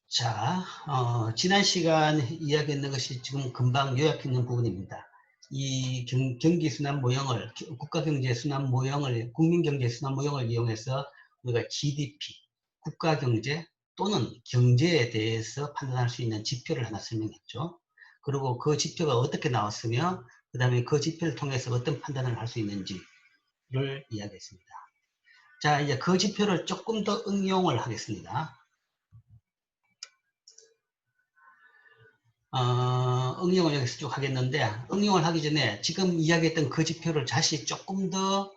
자, 지난 시간 이야기했는 것이 지금 금방 요약했는 부분입니다. 이 경기순환 모형을, 국가경제순환 모형을, 국민경제순환 모형을 이용해서 우리가 GDP, 국가경제 또는 경제에 대해서 판단할 수 있는 지표를 하나 설명했죠. 그리고 그 지표가 어떻게 나왔으며, 그 다음에 그 지표를 통해서 어떤 판단을 할 수 있는지를 이야기했습니다. 자, 이제 그 지표를 조금 더 응용을 하겠습니다. 응용을 여기서 쭉 하겠는데, 응용을 하기 전에 지금 이야기했던 그 지표를 다시 조금 더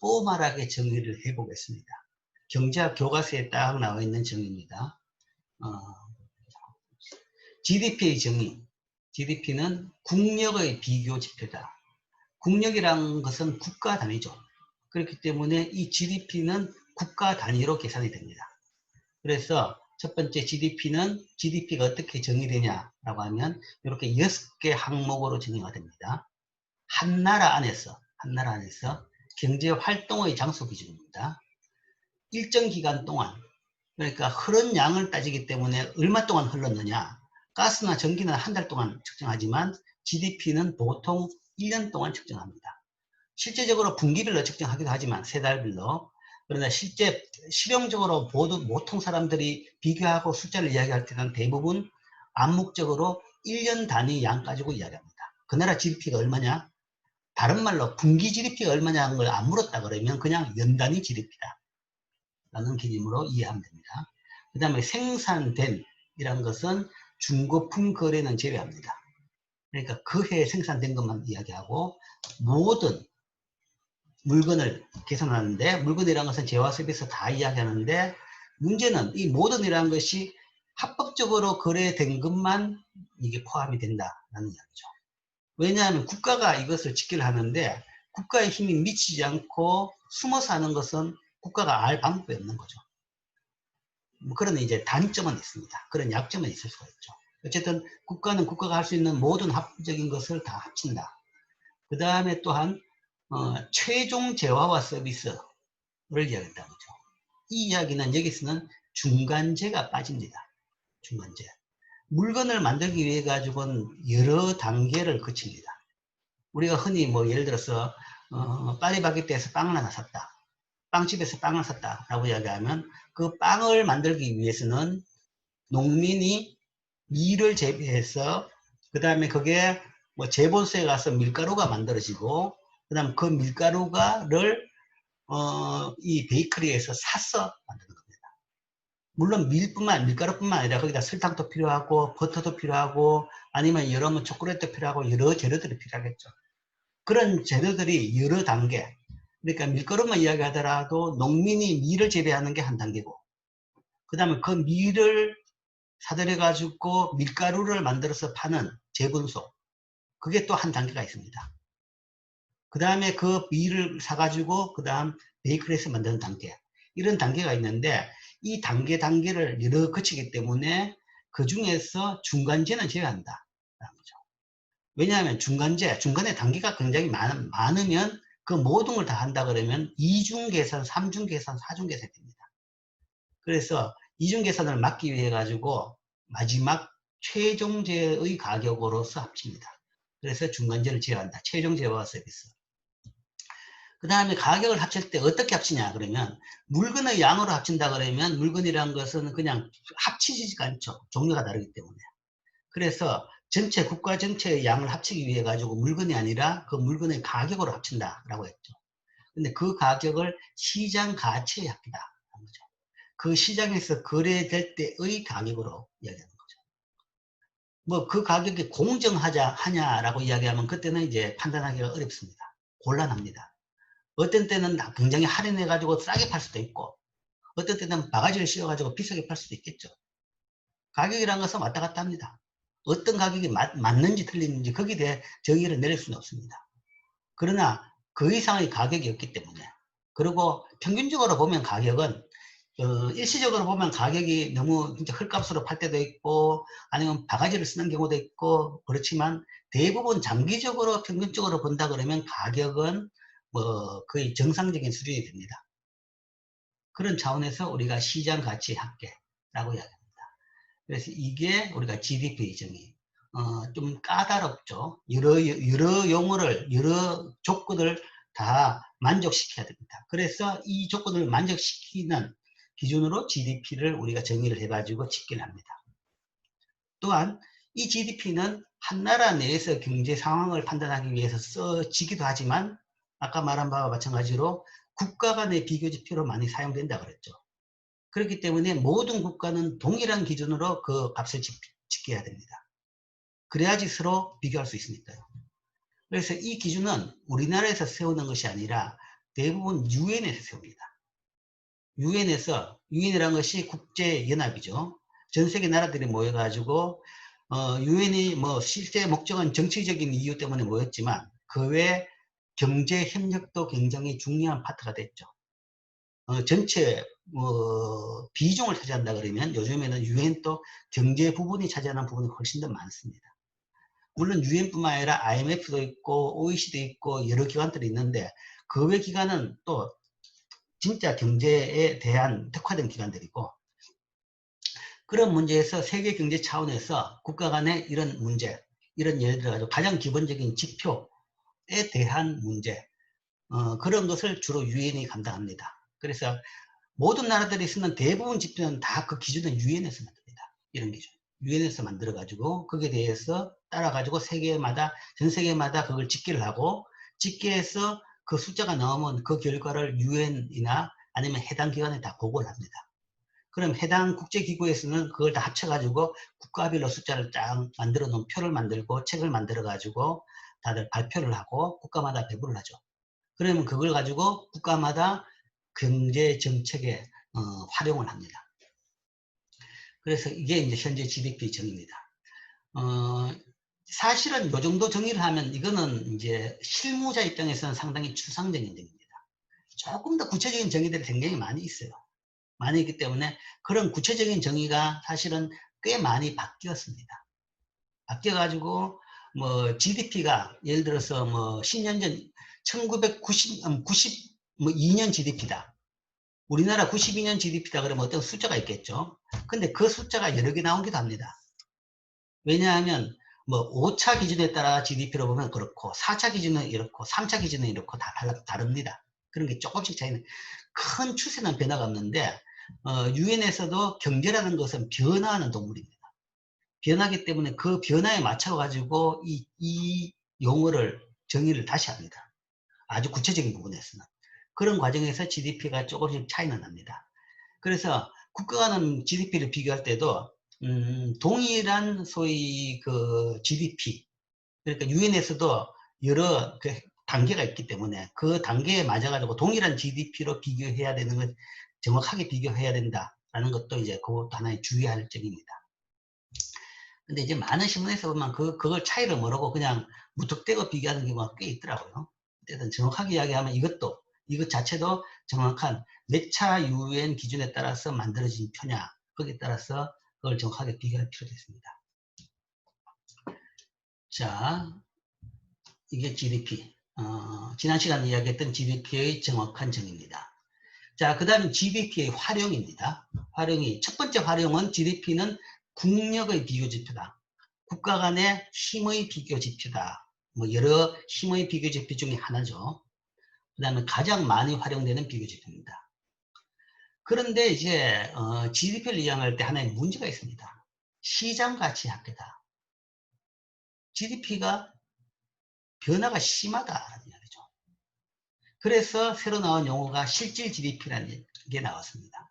포멀하게 정리를 해보겠습니다. 경제학 교과서에 딱 나와 있는 정의입니다. GDP의 정의. GDP는 국력의 비교 지표다. 국력이란 것은 국가 단위죠. 그렇기 때문에 이 GDP는 국가 단위로 계산이 됩니다. 그래서 첫 번째 GDP가 어떻게 정의되냐라고 하면 이렇게 6개 항목으로 정의가 됩니다. 한 나라 안에서 경제 활동의 장소 기준입니다. 일정 기간 동안, 그러니까 흐른 양을 따지기 때문에 얼마 동안 흘렀느냐, 가스나 전기는 한 달 동안 측정하지만 GDP는 보통 1년 동안 측정합니다. 실제적으로 분기별로 측정하기도 하지만 3달별로. 그러나 실용적으로 보통 사람들이 비교하고 숫자를 이야기할 때는 대부분 암묵적으로 1년 단위 양 가지고 이야기합니다. 그 나라 GDP가 얼마냐? 다른 말로 분기 GDP가 얼마냐는 걸 안 물었다 그러면 그냥 연 단위 GDP다 라는 개념으로 이해하면 됩니다. 그 다음에 생산된 이란 것은 중고품 거래는 제외합니다. 그러니까 그 해에 생산된 것만 이야기하고 모든 물건을 계산하는데, 물건이라는 것은 재화 서비스 다 이야기하는데, 문제는 이 모든이라는 것이 합법적으로 거래된 것만 이게 포함이 된다는 이야기죠. 왜냐하면 국가가 이것을 지키려 하는데 국가의 힘이 미치지 않고 숨어서 하는 것은 국가가 알 방법이 없는 거죠. 그런 이제 단점은 있습니다. 그런 약점은 있을 수가 있죠. 어쨌든 국가는 국가가 할 수 있는 모든 합법적인 것을 다 합친다. 그 다음에 또한 최종 재화와 서비스를 이야기한다는 거죠. 이 이야기는 여기서는 중간재가 빠집니다. 중간재. 물건을 만들기 위해 가지고는 여러 단계를 거칩니다. 우리가 흔히 뭐 예를 들어서 파리바게뜨에서 빵을 하나 샀다. 빵집에서 빵을 샀다라고 이야기하면 그 빵을 만들기 위해서는 농민이 밀을 재배해서 그 다음에 그게 뭐 재본소에 가서 밀가루가 만들어지고 그 다음 그 밀가루가를 이 베이커리에서 사서 만드는 겁니다. 물론 밀가루뿐만 아니라 거기다 설탕도 필요하고 버터도 필요하고 아니면 여러 뭐 초콜릿도 필요하고 여러 재료들이 필요하겠죠. 그런 재료들이 여러 단계. 그러니까 밀가루만 이야기하더라도 농민이 밀을 재배하는 게 한 단계고, 그 다음에 그 밀을 사들여 가지고 밀가루를 만들어서 파는 재분소, 그게 또 한 단계가 있습니다. 그 다음에 그 밀을 사가지고 그 다음 베이커리에서 만드는 단계, 이런 단계가 있는데 이 단계를 여러 거치기 때문에 그 중에서 중간재는 제외한다. 왜냐하면 중간에 단계가 굉장히 많으면 그 모든 걸 다 한다 그러면 이중계산, 삼중계산, 사중계산이 됩니다. 그래서 이중계산을 막기 위해 가지고 마지막 최종재의 가격으로서 합칩니다. 그래서 중간재를 제외한다. 최종재와 서비스. 그 다음에 가격을 합칠 때 어떻게 합치냐 그러면 물건의 양으로 합친다 그러면 물건이라는 것은 그냥 합치지가 않죠. 종류가 다르기 때문에. 그래서 국가 전체의 양을 합치기 위해 가지고 물건이 아니라 그 물건의 가격으로 합친다라고 했죠. 근데 그 가격을 시장 가치의 합이다. 거죠. 그 시장에서 거래될 때의 가격으로 이야기하는 거죠. 뭐 그 가격이 공정하냐라고 이야기하면 그때는 이제 판단하기가 어렵습니다. 곤란합니다. 어떤 때는 굉장히 할인해가지고 싸게 팔 수도 있고, 어떤 때는 바가지를 씌워가지고 비싸게 팔 수도 있겠죠. 가격이라는 것은 왔다 갔다 합니다. 어떤 가격이 맞는지 틀리는지 거기에 대해 정의를 내릴 수는 없습니다. 그러나 그 이상의 가격이 없기 때문에, 그리고 평균적으로 보면 가격은 일시적으로 보면 가격이 너무 진짜 헐값으로 팔 때도 있고 아니면 바가지를 쓰는 경우도 있고 그렇지만 대부분 장기적으로 평균적으로 본다 그러면 가격은 뭐 거의 정상적인 수준이 됩니다. 그런 차원에서 우리가 시장 가치 합계라고 이야기합니다. 그래서 이게 우리가 GDP 정의. 좀 까다롭죠. 여러 용어를, 여러 조건을 다 만족시켜야 됩니다. 그래서 이 조건을 만족시키는 기준으로 GDP를 우리가 정의를 해가지고 집계를 합니다. 또한 이 GDP는 한 나라 내에서 경제 상황을 판단하기 위해서 써지기도 하지만 아까 말한 바와 마찬가지로 국가 간의 비교 지표로 많이 사용된다 그랬죠. 그렇기 때문에 모든 국가는 동일한 기준으로 그 값을 집계해야 됩니다. 그래야지 서로 비교할 수 있으니까요. 그래서 이 기준은 우리나라에서 세우는 것이 아니라 대부분 유엔에서 세웁니다. 유엔이라는 것이 국제연합이죠. 전 세계 나라들이 모여가지고 유엔이 뭐 실제 목적은 정치적인 이유 때문에 모였지만 그 외에 경제 협력도 굉장히 중요한 파트가 됐죠. 전체 비중을 차지한다 그러면 요즘에는 유엔도 경제 부분이 차지하는 부분이 훨씬 더 많습니다. 물론 유엔뿐만 아니라 IMF도 있고 OECD도 있고 여러 기관들이 있는데 그 외 기관은 또 진짜 경제에 대한 특화된 기관들이고, 그런 문제에서 세계 경제 차원에서 국가 간의 이런 문제, 이런 예를 들어 가장 기본적인 지표에 대한 문제, 그런 것을 주로 유엔이 감당합니다. 그래서 모든 나라들이 쓰는 대부분 지표는 다 그 기준은 유엔에서 만듭니다. 이런 기준. 유엔에서 만들어가지고 거기에 대해서 따라가지고 전 세계마다 그걸 집계를 하고, 집계해서 그 숫자가 나오면 그 결과를 유엔이나 아니면 해당 기관에 다 보고를 합니다. 그럼 해당 국제기구에서는 그걸 다 합쳐가지고 국가별로 숫자를 쫙 만들어 놓은 표를 만들고 책을 만들어가지고 다들 발표를 하고 국가마다 배부를 하죠. 그러면 그걸 가지고 국가마다 경제 정책에 활용을 합니다. 그래서 이게 이제 현재 GDP 정의입니다. 사실은 이 정도 정의를 하면 이거는 이제 실무자 입장에서는 상당히 추상적인 정의입니다. 조금 더 구체적인 정의들이 굉장히 많이 있어요. 많이 있기 때문에 그런 구체적인 정의가 사실은 꽤 많이 바뀌었습니다. 바뀌어가지고 뭐 GDP가 예를 들어서 뭐 10년 전 1992년 GDP다. 우리나라 92년 GDP다 그러면 어떤 숫자가 있겠죠. 근데 그 숫자가 여러 개 나오기도 합니다. 왜냐하면 뭐 5차 기준에 따라 GDP로 보면 그렇고 4차 기준은 이렇고 3차 기준은 이렇고 다 다릅니다. 그런 게 조금씩 차이는, 큰 추세는 변화가 없는데 유엔에서도 경제라는 것은 변화하는 동물입니다. 변하기 때문에 그 변화에 맞춰 가지고 이 용어를 정의를 다시 합니다. 아주 구체적인 부분에서는. 그런 과정에서 GDP가 조금씩 차이는 납니다. 그래서 국가 간의 GDP를 비교할 때도 동일한 소위 그 GDP, 그러니까 유엔에서도 여러 그 단계가 있기 때문에 그 단계에 맞아가지고 동일한 GDP로 비교해야 되는 것, 정확하게 비교해야 된다라는 것도 이제 그것도 하나의 주의할 점입니다. 근데 이제 많은 신문에서 보면 그걸 차이를 모르고 그냥 무턱대고 비교하는 경우가 꽤 있더라고요. 어쨌든 정확하게 이야기하면 이것 자체도 정확한 몇 차 유엔 기준에 따라서 만들어진 표냐, 거기에 따라서 그걸 정확하게 비교할 필요가 있습니다. 자, 이게 GDP. 지난 시간에 이야기했던 GDP의 정확한 정의입니다. 자, 그 다음 GDP의 활용입니다. 첫 번째 활용은 GDP는 국력의 비교 지표다. 국가 간의 힘의 비교 지표다. 뭐 여러 힘의 비교 지표 중에 하나죠. 그 다음에 가장 많이 활용되는 비교 지표입니다. 그런데 이제 GDP를 이해할 때 하나의 문제가 있습니다. 시장가치 합계다. GDP가 변화가 심하다는 이야기죠. 그래서 새로 나온 용어가 실질 GDP라는 게 나왔습니다.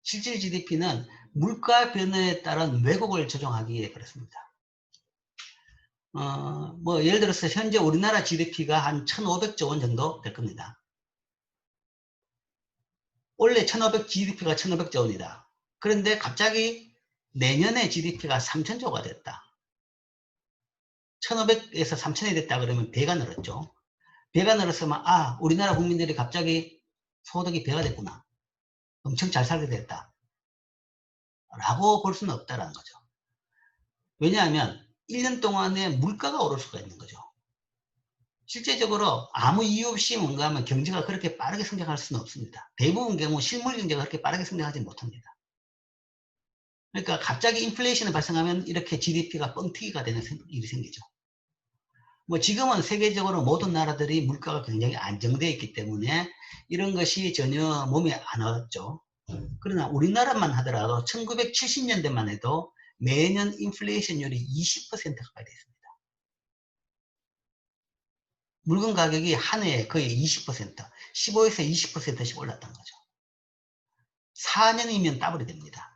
실질 GDP는 물가 변화에 따른 왜곡을 조정하기 위해 그렇습니다. 뭐 예를 들어서 현재 우리나라 GDP가 한 1,500조 원 정도 될 겁니다. 원래 GDP가 1,500조 원이다. 그런데 갑자기 내년에 GDP가 3,000조가 됐다. 1,500에서 3,000이 됐다 그러면 배가 늘었죠. 배가 늘었으면 우리나라 국민들이 갑자기 소득이 배가 됐구나. 엄청 잘 살게 됐다. 라고 볼 수는 없다라는 거죠. 왜냐하면 1년 동안에 물가가 오를 수가 있는 거죠. 실제적으로 아무 이유 없이 뭔가 하면 경제가 그렇게 빠르게 성장할 수는 없습니다. 대부분 경우 실물 경제가 그렇게 빠르게 성장하지 못합니다. 그러니까 갑자기 인플레이션이 발생하면 이렇게 GDP가 뻥튀기가 되는 일이 생기죠. 뭐 지금은 세계적으로 모든 나라들이 물가가 굉장히 안정되어 있기 때문에 이런 것이 전혀 몸에 안 왔죠. 그러나 우리나라만 하더라도 1970년대만 해도 매년 인플레이션율이 20% 가까이 됐습니다. 물건 가격이 한 해에 거의 20%, 15에서 20%씩 올랐던 거죠. 4년이면 더블이 됩니다.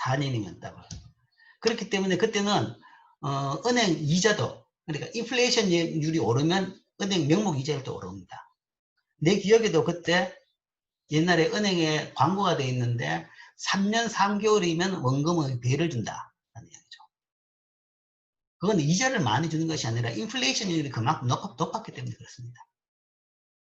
4년이면 더블. 그렇기 때문에 그때는 은행 이자도, 그러니까 인플레이션율이 오르면 은행 명목 이자율도 오릅니다. 내 기억에도 그때 옛날에 은행에 광고가 돼 있는데 3년 3개월이면 원금의 배를 준다라는 얘기죠. 그건 이자를 많이 주는 것이 아니라 인플레이션율이 그만큼 높았기 때문에 그렇습니다.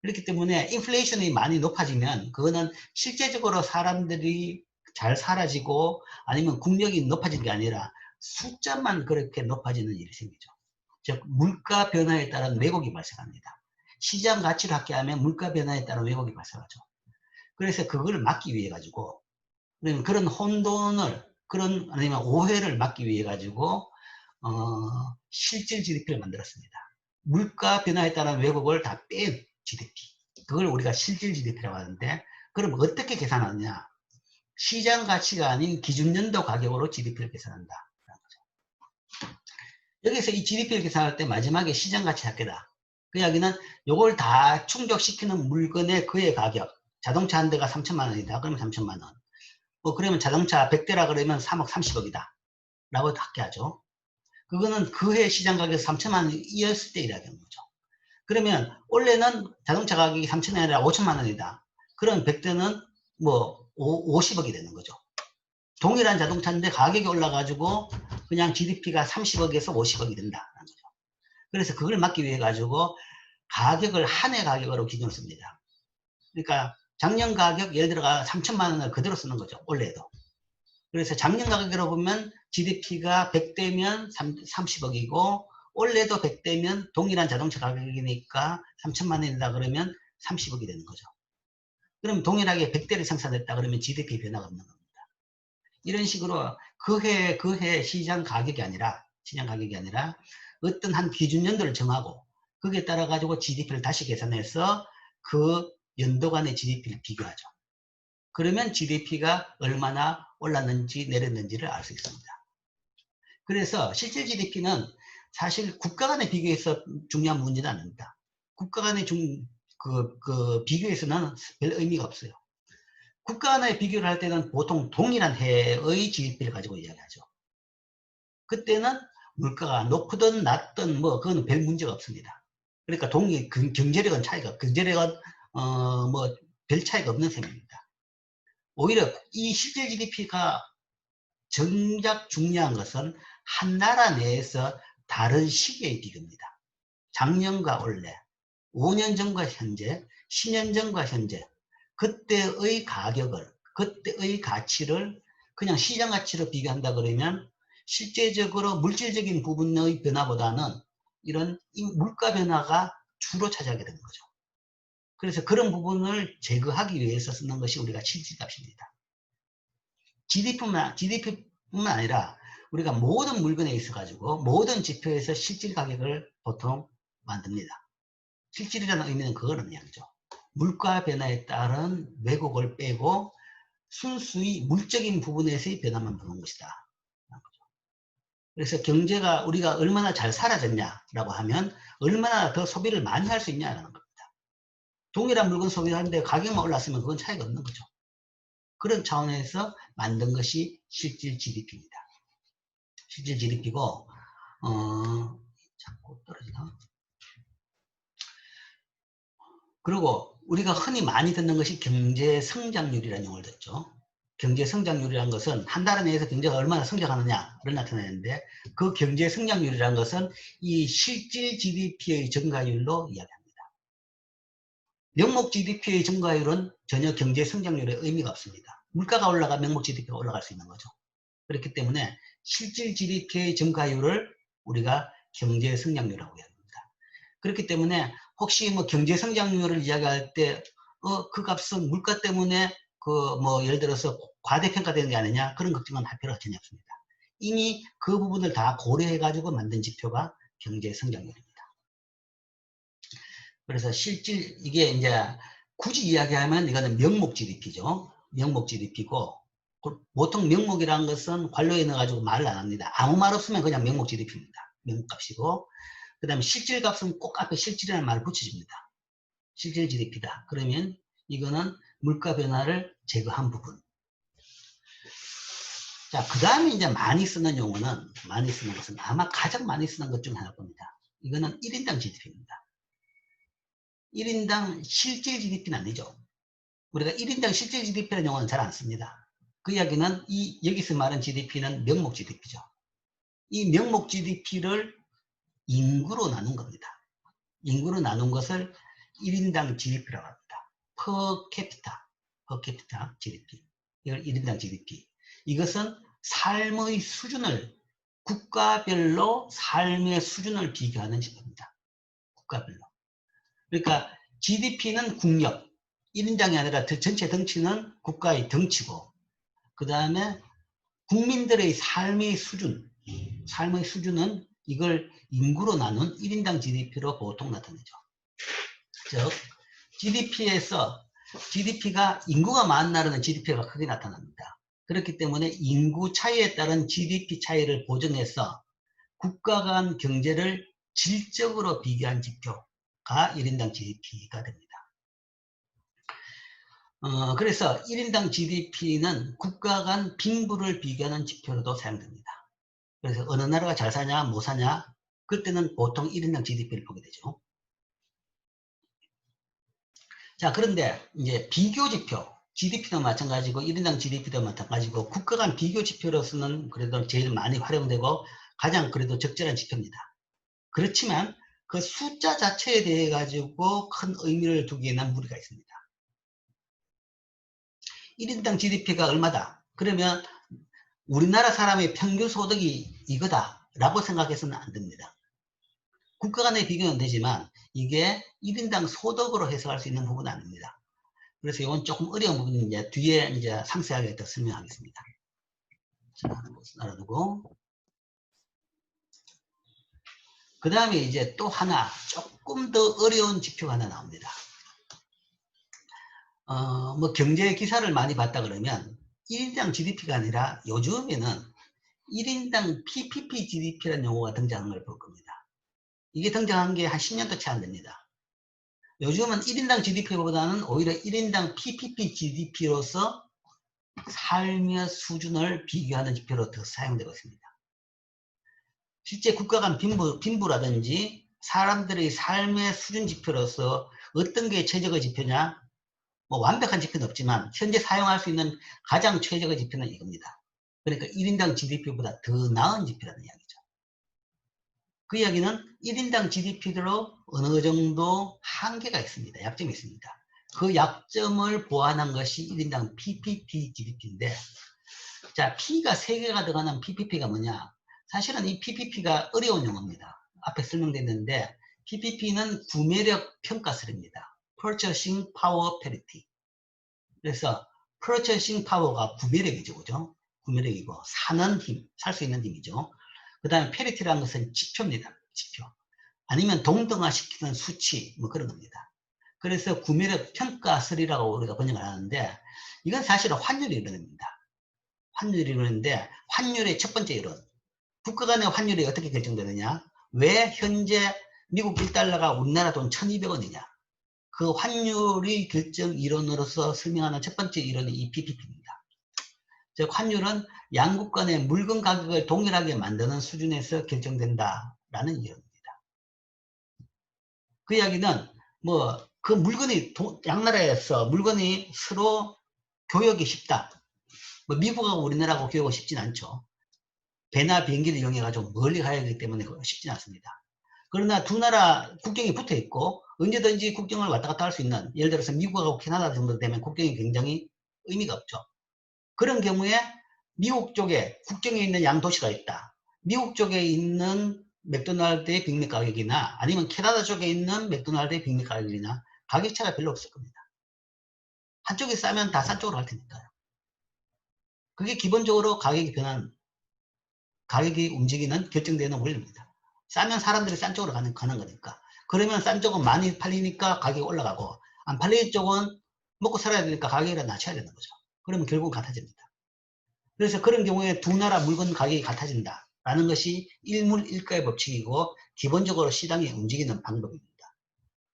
그렇기 때문에 인플레이션이 많이 높아지면 그거는 실제적으로 사람들이 잘 사라지고 아니면 국력이 높아진 게 아니라 숫자만 그렇게 높아지는 일이 생기죠. 즉 물가 변화에 따른 왜곡이 발생합니다. 시장 가치를 합계하면 물가 변화에 따른 왜곡이 발생하죠. 그래서 그걸 막기 위해 가지고 그런 혼돈을 그런 아니면 오해를 막기 위해 가지고 실질 GDP를 만들었습니다. 물가 변화에 따른 왜곡을 다 뺀 GDP. 그걸 우리가 실질 GDP라고 하는데 그럼 어떻게 계산하느냐? 시장 가치가 아닌 기준연도 가격으로 GDP를 계산한다. 여기서 이 GDP를 계산할 때 마지막에 시장 가치 합계다. 그 이야기는 이걸 다 충족시키는 물건의 그의 가격. 자동차 한 대가 3천만 원이다. 그러면 3천만 원. 뭐 그러면 자동차 100대라 그러면 3억 30억이다. 라고 합계하죠. 그거는 그해 시장 가격 3천만 원이었을 때 이야기하는 거죠. 그러면 원래는 자동차 가격이 3천만 원이 아니라 5천만 원이다. 그럼 100대는 뭐 50억이 되는 거죠. 동일한 자동차인데 가격이 올라가지고 그냥 GDP가 30억에서 50억이 된다는 거죠. 그래서 그걸 막기 위해 가지고 가격을 한 해 가격으로 기준을 씁니다. 그러니까 작년 가격 예를 들어 3천만 원을 그대로 쓰는 거죠. 올해도. 그래서 작년 가격으로 보면 GDP가 100대면 30억이고 올해도 100대면 동일한 자동차 가격이니까 3천만 원이다 그러면 30억이 되는 거죠. 그럼 동일하게 100대를 생산했다 그러면 GDP 변화가 없는 겁니다. 이런 식으로 그 해 시장 가격이 아니라 어떤 한 기준 연도를 정하고 거기에 따라 가지고 GDP를 다시 계산해서 그 연도 간의 GDP를 비교하죠. 그러면 GDP가 얼마나 올랐는지 내렸는지를 알 수 있습니다. 그래서 실질 GDP는 사실 국가 간의 비교에서 중요한 문제는 아닙니다. 국가 간의 비교에서는 별 의미가 없어요. 국가 간의 비교를 할 때는 보통 동일한 해의 GDP를 가지고 이야기하죠. 그때는 물가가 높든 낮든 뭐 그건 별 문제가 없습니다. 그러니까 경제력은 뭐 별 차이가 없는 셈입니다. 오히려 이 실질 GDP가 정작 중요한 것은 한 나라 내에서 다른 시기의 비교입니다. 작년과 올해, 5년 전과 현재, 10년 전과 현재, 그때의 가격을, 그때의 가치를 그냥 시장 가치로 비교한다 그러면 실제적으로 물질적인 부분의 변화보다는 이런 물가 변화가 주로 차지하게 되는 거죠. 그래서 그런 부분을 제거하기 위해서 쓰는 것이 우리가 실질값입니다. GDP뿐만 아니라 우리가 모든 물건에 있어 가지고 모든 지표에서 실질 가격을 보통 만듭니다. 실질이라는 의미는 그걸 의미하죠. 물가 변화에 따른 왜곡을 빼고 순수히 물적인 부분에서의 변화만 보는 것이다. 그래서 경제가 우리가 얼마나 잘 사라졌냐라고 하면 얼마나 더 소비를 많이 할 수 있냐라는 겁니다. 동일한 물건 소비하는데 가격만 올랐으면 그건 차이가 없는 거죠. 그런 차원에서 만든 것이 실질 GDP입니다. 실질 GDP고 자꾸 떨어지나? 그리고 우리가 흔히 많이 듣는 것이 경제 성장률이라는 용어를 듣죠. 경제 성장률이라는 것은 한 나라 내에서 경제가 얼마나 성장하느냐를 나타내는데 그 경제 성장률이라는 것은 이 실질 GDP의 증가율로 이야기합니다. 명목 GDP의 증가율은 전혀 경제 성장률에 의미가 없습니다. 물가가 올라가 명목 GDP가 올라갈 수 있는 거죠. 그렇기 때문에 실질 GDP의 증가율을 우리가 경제 성장률이라고 이야기합니다. 그렇기 때문에 혹시 뭐 경제 성장률을 이야기할 때 그 값은 물가 때문에 뭐 예를 들어서 과대평가되는 게 아니냐 그런 걱정은 할 필요가 전혀 없습니다. 이미 그 부분을 다 고려해 가지고 만든 지표가 경제 성장률입니다. 그래서 실질 이게 이제 굳이 이야기하면 이거는 명목 GDP죠. 명목 GDP고 보통 명목이라는 것은 관료에 넣어가지고 말을 안 합니다. 아무 말 없으면 그냥 명목 GDP입니다. 명목값이고 그 다음에 실질값은 꼭 앞에 실질이라는 말을 붙여줍니다. 실질 GDP다. 그러면 이거는 물가 변화를 제거한 부분. 자, 그 다음에 이제 많이 쓰는 용어는, 많이 쓰는 것은 아마 가장 많이 쓰는 것 중 하나일 겁니다. 이거는 1인당 GDP입니다. 1인당 실질 GDP는 아니죠. 우리가 1인당 실질 GDP라는 용어는 잘 안 씁니다. 그 이야기는 여기서 말하는 GDP는 명목 GDP죠. 이 명목 GDP를 인구로 나눈 겁니다. 인구로 나눈 것을 1인당 GDP라고 합니다. per capita GDP. 이걸 1인당 GDP. 이것은 삶의 수준을, 국가별로 삶의 수준을 비교하는 지표입니다. 국가별로. 그러니까 GDP는 국력, 1인당이 아니라 전체 덩치는 국가의 덩치고, 그 다음에 국민들의 삶의 수준은 이걸 인구로 나눈 1인당 GDP로 보통 나타내죠. 즉, GDP가 인구가 많은 나라는 GDP가 크게 나타납니다. 그렇기 때문에 인구 차이에 따른 GDP 차이를 보정해서 국가 간 경제를 질적으로 비교한 지표가 1인당 GDP가 됩니다. 그래서 1인당 GDP는 국가 간 빈부를 비교하는 지표로도 사용됩니다. 그래서 어느 나라가 잘 사냐, 못 사냐, 그때는 보통 1인당 GDP를 보게 되죠. 자, 그런데 이제 비교 지표, GDP도 마찬가지고 1인당 GDP도 마찬가지고 국가 간 비교 지표로서는 그래도 제일 많이 활용되고 가장 그래도 적절한 지표입니다. 그렇지만 그 숫자 자체에 대해 가지고 큰 의미를 두기에는 무리가 있습니다. 1인당 GDP가 얼마다? 그러면 우리나라 사람의 평균 소득이 이거다 라고 생각해서는 안 됩니다. 국가 간의 비교는 되지만 이게 1인당 소득으로 해석할 수 있는 부분은 아닙니다. 그래서 이건 조금 어려운 부분은 이제 뒤에 이제 상세하게 더 설명하겠습니다. 자, 알아두고. 그 다음에 이제 또 하나 조금 더 어려운 지표가 하나 나옵니다. 뭐 경제 기사를 많이 봤다 그러면 1인당 GDP가 아니라 요즘에는 1인당 PPP GDP라는 용어가 등장한 걸 볼 겁니다. 이게 등장한 게 한 10년도 채 안 됩니다. 요즘은 1인당 GDP보다는 오히려 1인당 PPP GDP로서 삶의 수준을 비교하는 지표로 더 사용되고 있습니다. 실제 국가 간 빈부라든지 사람들의 삶의 수준 지표로서 어떤 게 최적의 지표냐? 뭐 완벽한 지표는 없지만 현재 사용할 수 있는 가장 최적의 지표는 이겁니다. 그러니까 1인당 GDP보다 더 나은 지표라는 이야기죠. 그 이야기는 1인당 GDP로 어느 정도 한계가 있습니다. 약점이 있습니다. 그 약점을 보완한 것이 1인당 PPP GDP인데, 자, P가 3개가 들어가는 PPP가 뭐냐? 사실은 이 PPP가 어려운 용어입니다. 앞에 설명됐는데, PPP는 구매력 평가설입니다. Purchasing Power Parity. 그래서 Purchasing Power가 구매력이죠, 그죠? 구매력이고, 사는 힘, 살 수 있는 힘이죠. 그 다음에 Parity라는 것은 지표입니다. 지표. 아니면 동등화시키는 수치, 뭐 그런 겁니다. 그래서 구매력 평가설이라고 우리가 번역을 하는데, 이건 사실은 환율 이론입니다. 환율 이론인데, 환율의 첫 번째 이론. 국가 간의 환율이 어떻게 결정되느냐? 왜 현재 미국 1달러가 우리나라 돈 1200원이냐? 그 환율이 결정 이론으로서 설명하는 첫 번째 이론이 이 PPP입니다. 즉, 환율은 양국 간의 물건 가격을 동일하게 만드는 수준에서 결정된다라는 이론입니다. 그 이야기는 뭐 그 물건이 양나라에서 물건이 서로 교역이 쉽다. 뭐 미국하고 우리나라하고 교역이 쉽진 않죠. 배나 비행기를 이용해 가지고 멀리 가야 하기 때문에 쉽진 않습니다. 그러나 두 나라 국경이 붙어 있고 언제든지 국경을 왔다 갔다 할 수 있는, 예를 들어서 미국하고 캐나다 정도 되면 국경이 굉장히 의미가 없죠. 그런 경우에 미국 쪽에 국경에 있는 양 도시가 있다. 미국 쪽에 있는 맥도날드의 빅맥 가격이나 아니면 캐나다 쪽에 있는 맥도날드의 빅맥 가격이나 가격 차가 별로 없을 겁니다. 한쪽이 싸면 다 싼 쪽으로 갈 테니까요. 그게 기본적으로 가격이 움직이는 결정되는 원리입니다. 싸면 사람들이 싼 쪽으로 가는 거니까. 그러면 싼 쪽은 많이 팔리니까 가격이 올라가고, 안 팔리는 쪽은 먹고 살아야 되니까 가격을 낮춰야 되는 거죠. 그러면 결국은 같아집니다. 그래서 그런 경우에 두 나라 물건 가격이 같아진다 라는 것이 일물일가의 법칙이고 기본적으로 시장이 움직이는 방법입니다.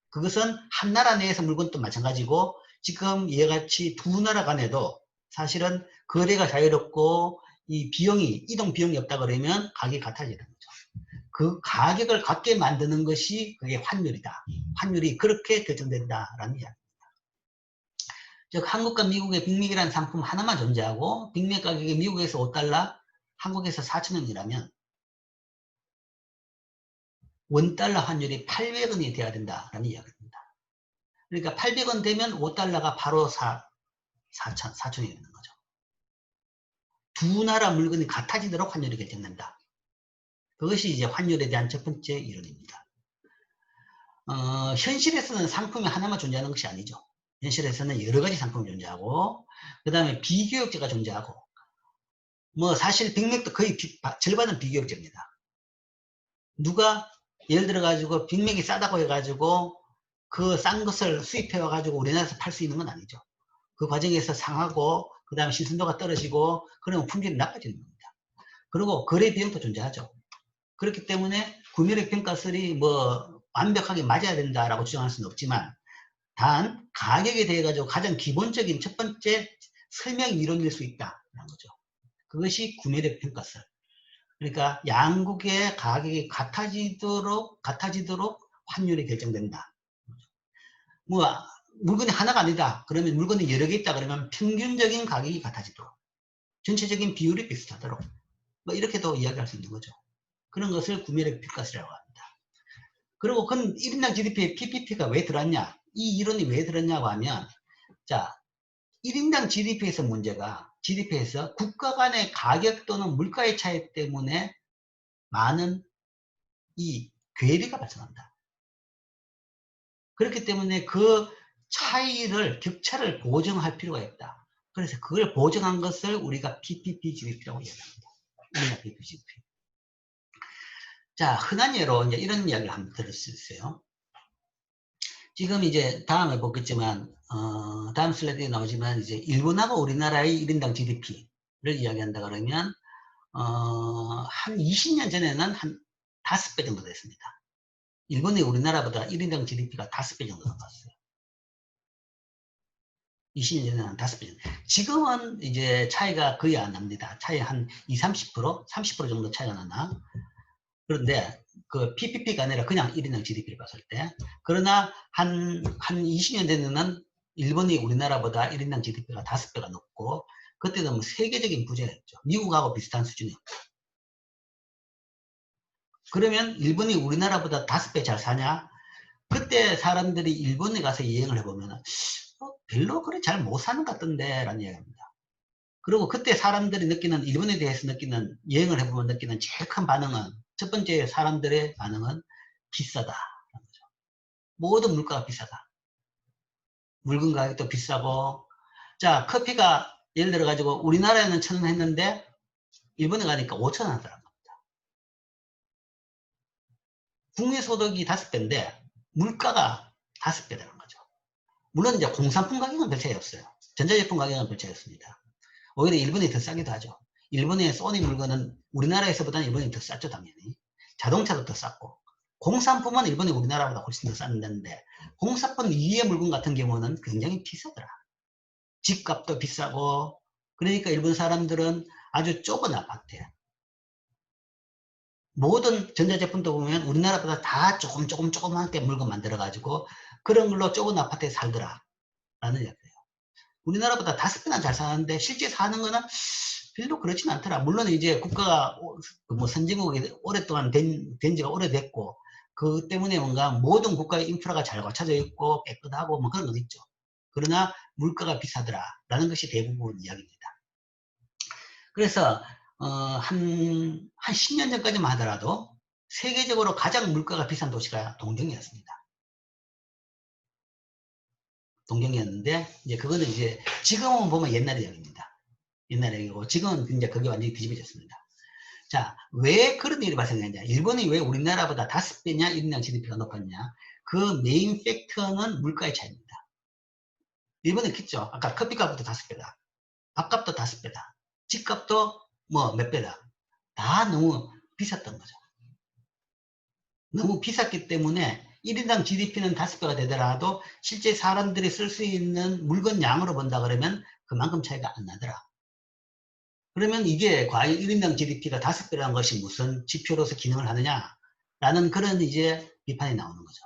그것은 한 나라 내에서 물건도 마찬가지고 지금 이와 같이 두 나라 간에도 사실은 거래가 자유롭고 이 비용이 이동 비용이 없다 그러면 가격이 같아지는 거죠. 그 가격을 같게 만드는 것이 그게 환율이다. 환율이 그렇게 결정된다라는 이야기입니다. 즉 한국과 미국의 빅맥이라는 상품 하나만 존재하고 빅맥 가격이 미국에서 5달러, 한국에서 4,000원이라면 원달러 환율이 800원이 돼야 된다라는 이야기입니다. 그러니까 800원 되면 5달러가 바로 4,000원이 되는 거죠. 두 나라 물건이 같아지도록 환율이 결정된다. 그것이 이제 환율에 대한 첫 번째 이론입니다. 현실에서는 상품이 하나만 존재하는 것이 아니죠. 현실에서는 여러 가지 상품이 존재하고, 그 다음에 비교역제가 존재하고, 뭐 사실 빅맥도 거의 절반은 비교역제입니다. 누가 예를 들어 가지고 빅맥이 싸다고 해가지고 그 싼 것을 수입해 와가지고 우리나라에서 팔 수 있는 건 아니죠. 그 과정에서 상하고 그 다음에 신선도가 떨어지고 그러면 품질이 나빠지는 겁니다. 그리고 거래 비용도 존재하죠. 그렇기 때문에 구매력 평가설이 뭐 완벽하게 맞아야 된다라고 주장할 수는 없지만 단 가격에 대해 가지고 가장 기본적인 첫 번째 설명 이론일 수 있다라는 거죠. 그것이 구매력 평가설. 그러니까 양국의 가격이 같아지도록 환율이 결정된다. 뭐 물건이 하나가 아니다. 그러면 물건이 여러 개 있다. 그러면 평균적인 가격이 같아지도록, 전체적인 비율이 비슷하도록, 뭐 이렇게도 이야기할 수 있는 거죠. 그런 것을 구매력 평가설이라고 합니다. 그리고 그건 1인당 GDP에 PPP가 왜 들었냐? 이 이론이 왜 들었냐고 하면, 자, 1인당 GDP에서 문제가, GDP에서 국가 간의 가격 또는 물가의 차이 때문에 많은 이 괴리가 발생한다. 그렇기 때문에 그 차이를, 격차를 보정할 필요가 있다. 그래서 그걸 보정한 것을 우리가 PPP GDP라고 얘기합니다. 1인당 PPP GDP. 자, 흔한 예로 이제 이런 이야기를 한번 들을 수 있어요. 지금 이제 다음에 보겠지만, 다음 슬라이드에 나오지만, 이제 일본하고 우리나라의 1인당 GDP를 이야기한다 그러면, 한 20년 전에는 한 5배 정도 됐습니다. 일본이 우리나라보다 1인당 GDP가 5배 정도 높았어요. 20년 전에는 한 5배 정도. 지금은 이제 차이가 거의 안 납니다. 차이 한 20, 30% 정도 차이가 나나. 그런데 그 PPP가 아니라 그냥 1인당 GDP를 봤을 때. 그러나 한 20년 전에는 일본이 우리나라보다 1인당 GDP가 5배가 높고, 그때는 뭐 세계적인 부재였죠. 미국하고 비슷한 수준이었고. 그러면 일본이 우리나라보다 5배 잘 사냐? 그때 사람들이 일본에 가서 여행을 해보면 별로 그래 잘 못 사는 것 같던데 라는 얘기입니다. 그리고 그때 사람들이 느끼는, 일본에 대해서 느끼는, 여행을 해보면 느끼는 제일 큰 반응은, 첫 번째 사람들의 반응은 비싸다. 모든 물가가 비싸다. 물건 가격도 비싸고, 자, 커피가 예를 들어 가지고 우리나라에는 1,000원 했는데 일본에 가니까 5,000원 하더라고요. 국내소득이 5배인데 물가가 5배라는 거죠. 물론 이제 공산품 가격은 별 차이 없어요. 전자제품 가격은 별 차이 없습니다. 오히려 일본이 더 싸기도 하죠. 일본의 소니 물건은 우리나라에서보다는 일본이 더 쌌죠, 당연히. 자동차도 더 쌌고. 공산품은 일본이 우리나라보다 훨씬 더 쌌는데, 공산품 이외의 물건 같은 경우는 굉장히 비싸더라. 집값도 비싸고, 그러니까 일본 사람들은 아주 좁은 아파트에, 모든 전자제품도 보면 우리나라보다 다 조그맣게 물건 만들어가지고, 그런 걸로 좁은 아파트에 살더라. 라는 이야기예요. 우리나라보다 5배나 잘 사는데 실제 사는 거는 별로 그렇진 않더라. 물론 이제 국가가 뭐 선진국이 오랫동안 된 지가 오래됐고, 그 때문에 뭔가 모든 국가의 인프라가 잘 갖춰져 있고 깨끗하고 뭐 그런 건 있죠. 그러나 물가가 비싸더라 라는 것이 대부분 이야기입니다. 그래서 한 10년 전까지만 하더라도 세계적으로 가장 물가가 비싼 도시가 동경이었습니다. 동경이었는데, 이제 그거는 이제 지금은 보면 옛날 이야기입니다. 옛날 얘기고 지금은 이제 그게 완전히 뒤집어졌습니다. 자, 왜 그런 일이 발생했냐? 일본이 왜 우리나라보다 5배냐 1인당 GDP가 높았냐? 그 메인 팩터는 물가의 차이입니다. 일본은 겠죠. 아까 커피값부터 5배다. 밥값도 5배다. 집값도 뭐 몇 배다. 다 너무 비쌌던 거죠. 너무 비쌌기 때문에 1인당 GDP는 5배가 되더라도 실제 사람들이 쓸 수 있는 물건 양으로 본다 그러면 그만큼 차이가 안 나더라. 그러면 이게 과연 1인당 GDP가 5배라는 것이 무슨 지표로서 기능을 하느냐라는 그런 이제 비판이 나오는 거죠.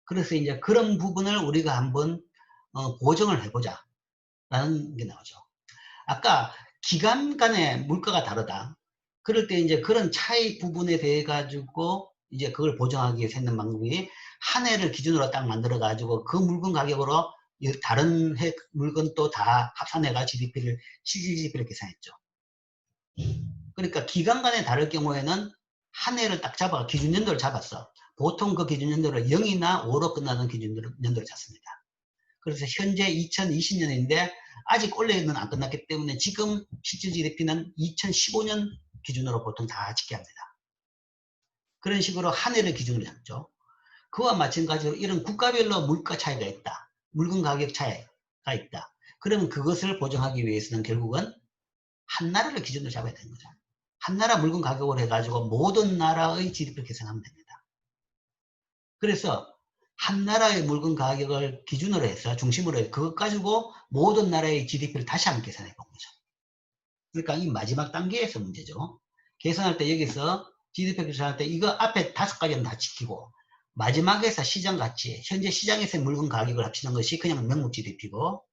그래서 이제 그런 부분을 우리가 한번 보정을 해보자 라는 게 나오죠. 아까 기간 간의 물가가 다르다. 그럴 때 이제 그런 차이 부분에 대해 가지고 이제 그걸 보정하기 위해서 했는 방법이 한 해를 기준으로 딱 만들어 가지고 그 물건 가격으로 다른 해 물건도 다 합산해가 GDP를 실질 GDP를 계산했죠. 그러니까 기간 간에 다를 경우에는 한 해를 딱 잡아 기준 연도를 잡았어. 보통 그 기준 연도를 0이나 5로 끝나는 기준 연도를 잡습니다. 그래서 현재 2020년인데 아직 올해는 안 끝났기 때문에 지금 실질 GDP는 2015년 기준으로 보통 다 집계합니다. 그런 식으로 한 해를 기준으로 잡죠. 그와 마찬가지로 이런 국가별로 물가 차이가 있다. 물건 가격 차이가 있다. 그러면 그것을 보정하기 위해서는 결국은 한 나라를 기준으로 잡아야 되는 거죠. 한 나라 물건 가격으로 해가지고 모든 나라의 GDP를 계산하면 됩니다. 그래서 한 나라의 물건 가격을 기준으로 해서 중심으로 해서 그것 가지고 모든 나라의 GDP를 다시 한번 계산해 본 거죠. 그러니까 이 마지막 단계에서 문제죠. 계산할 때 여기서 GDP 계산할 때 이거 앞에 5가지는 다 지키고 마지막에서 시장 가치, 현재 시장에서의 물건 가격을 합치는 것이 그냥 명목 GDP고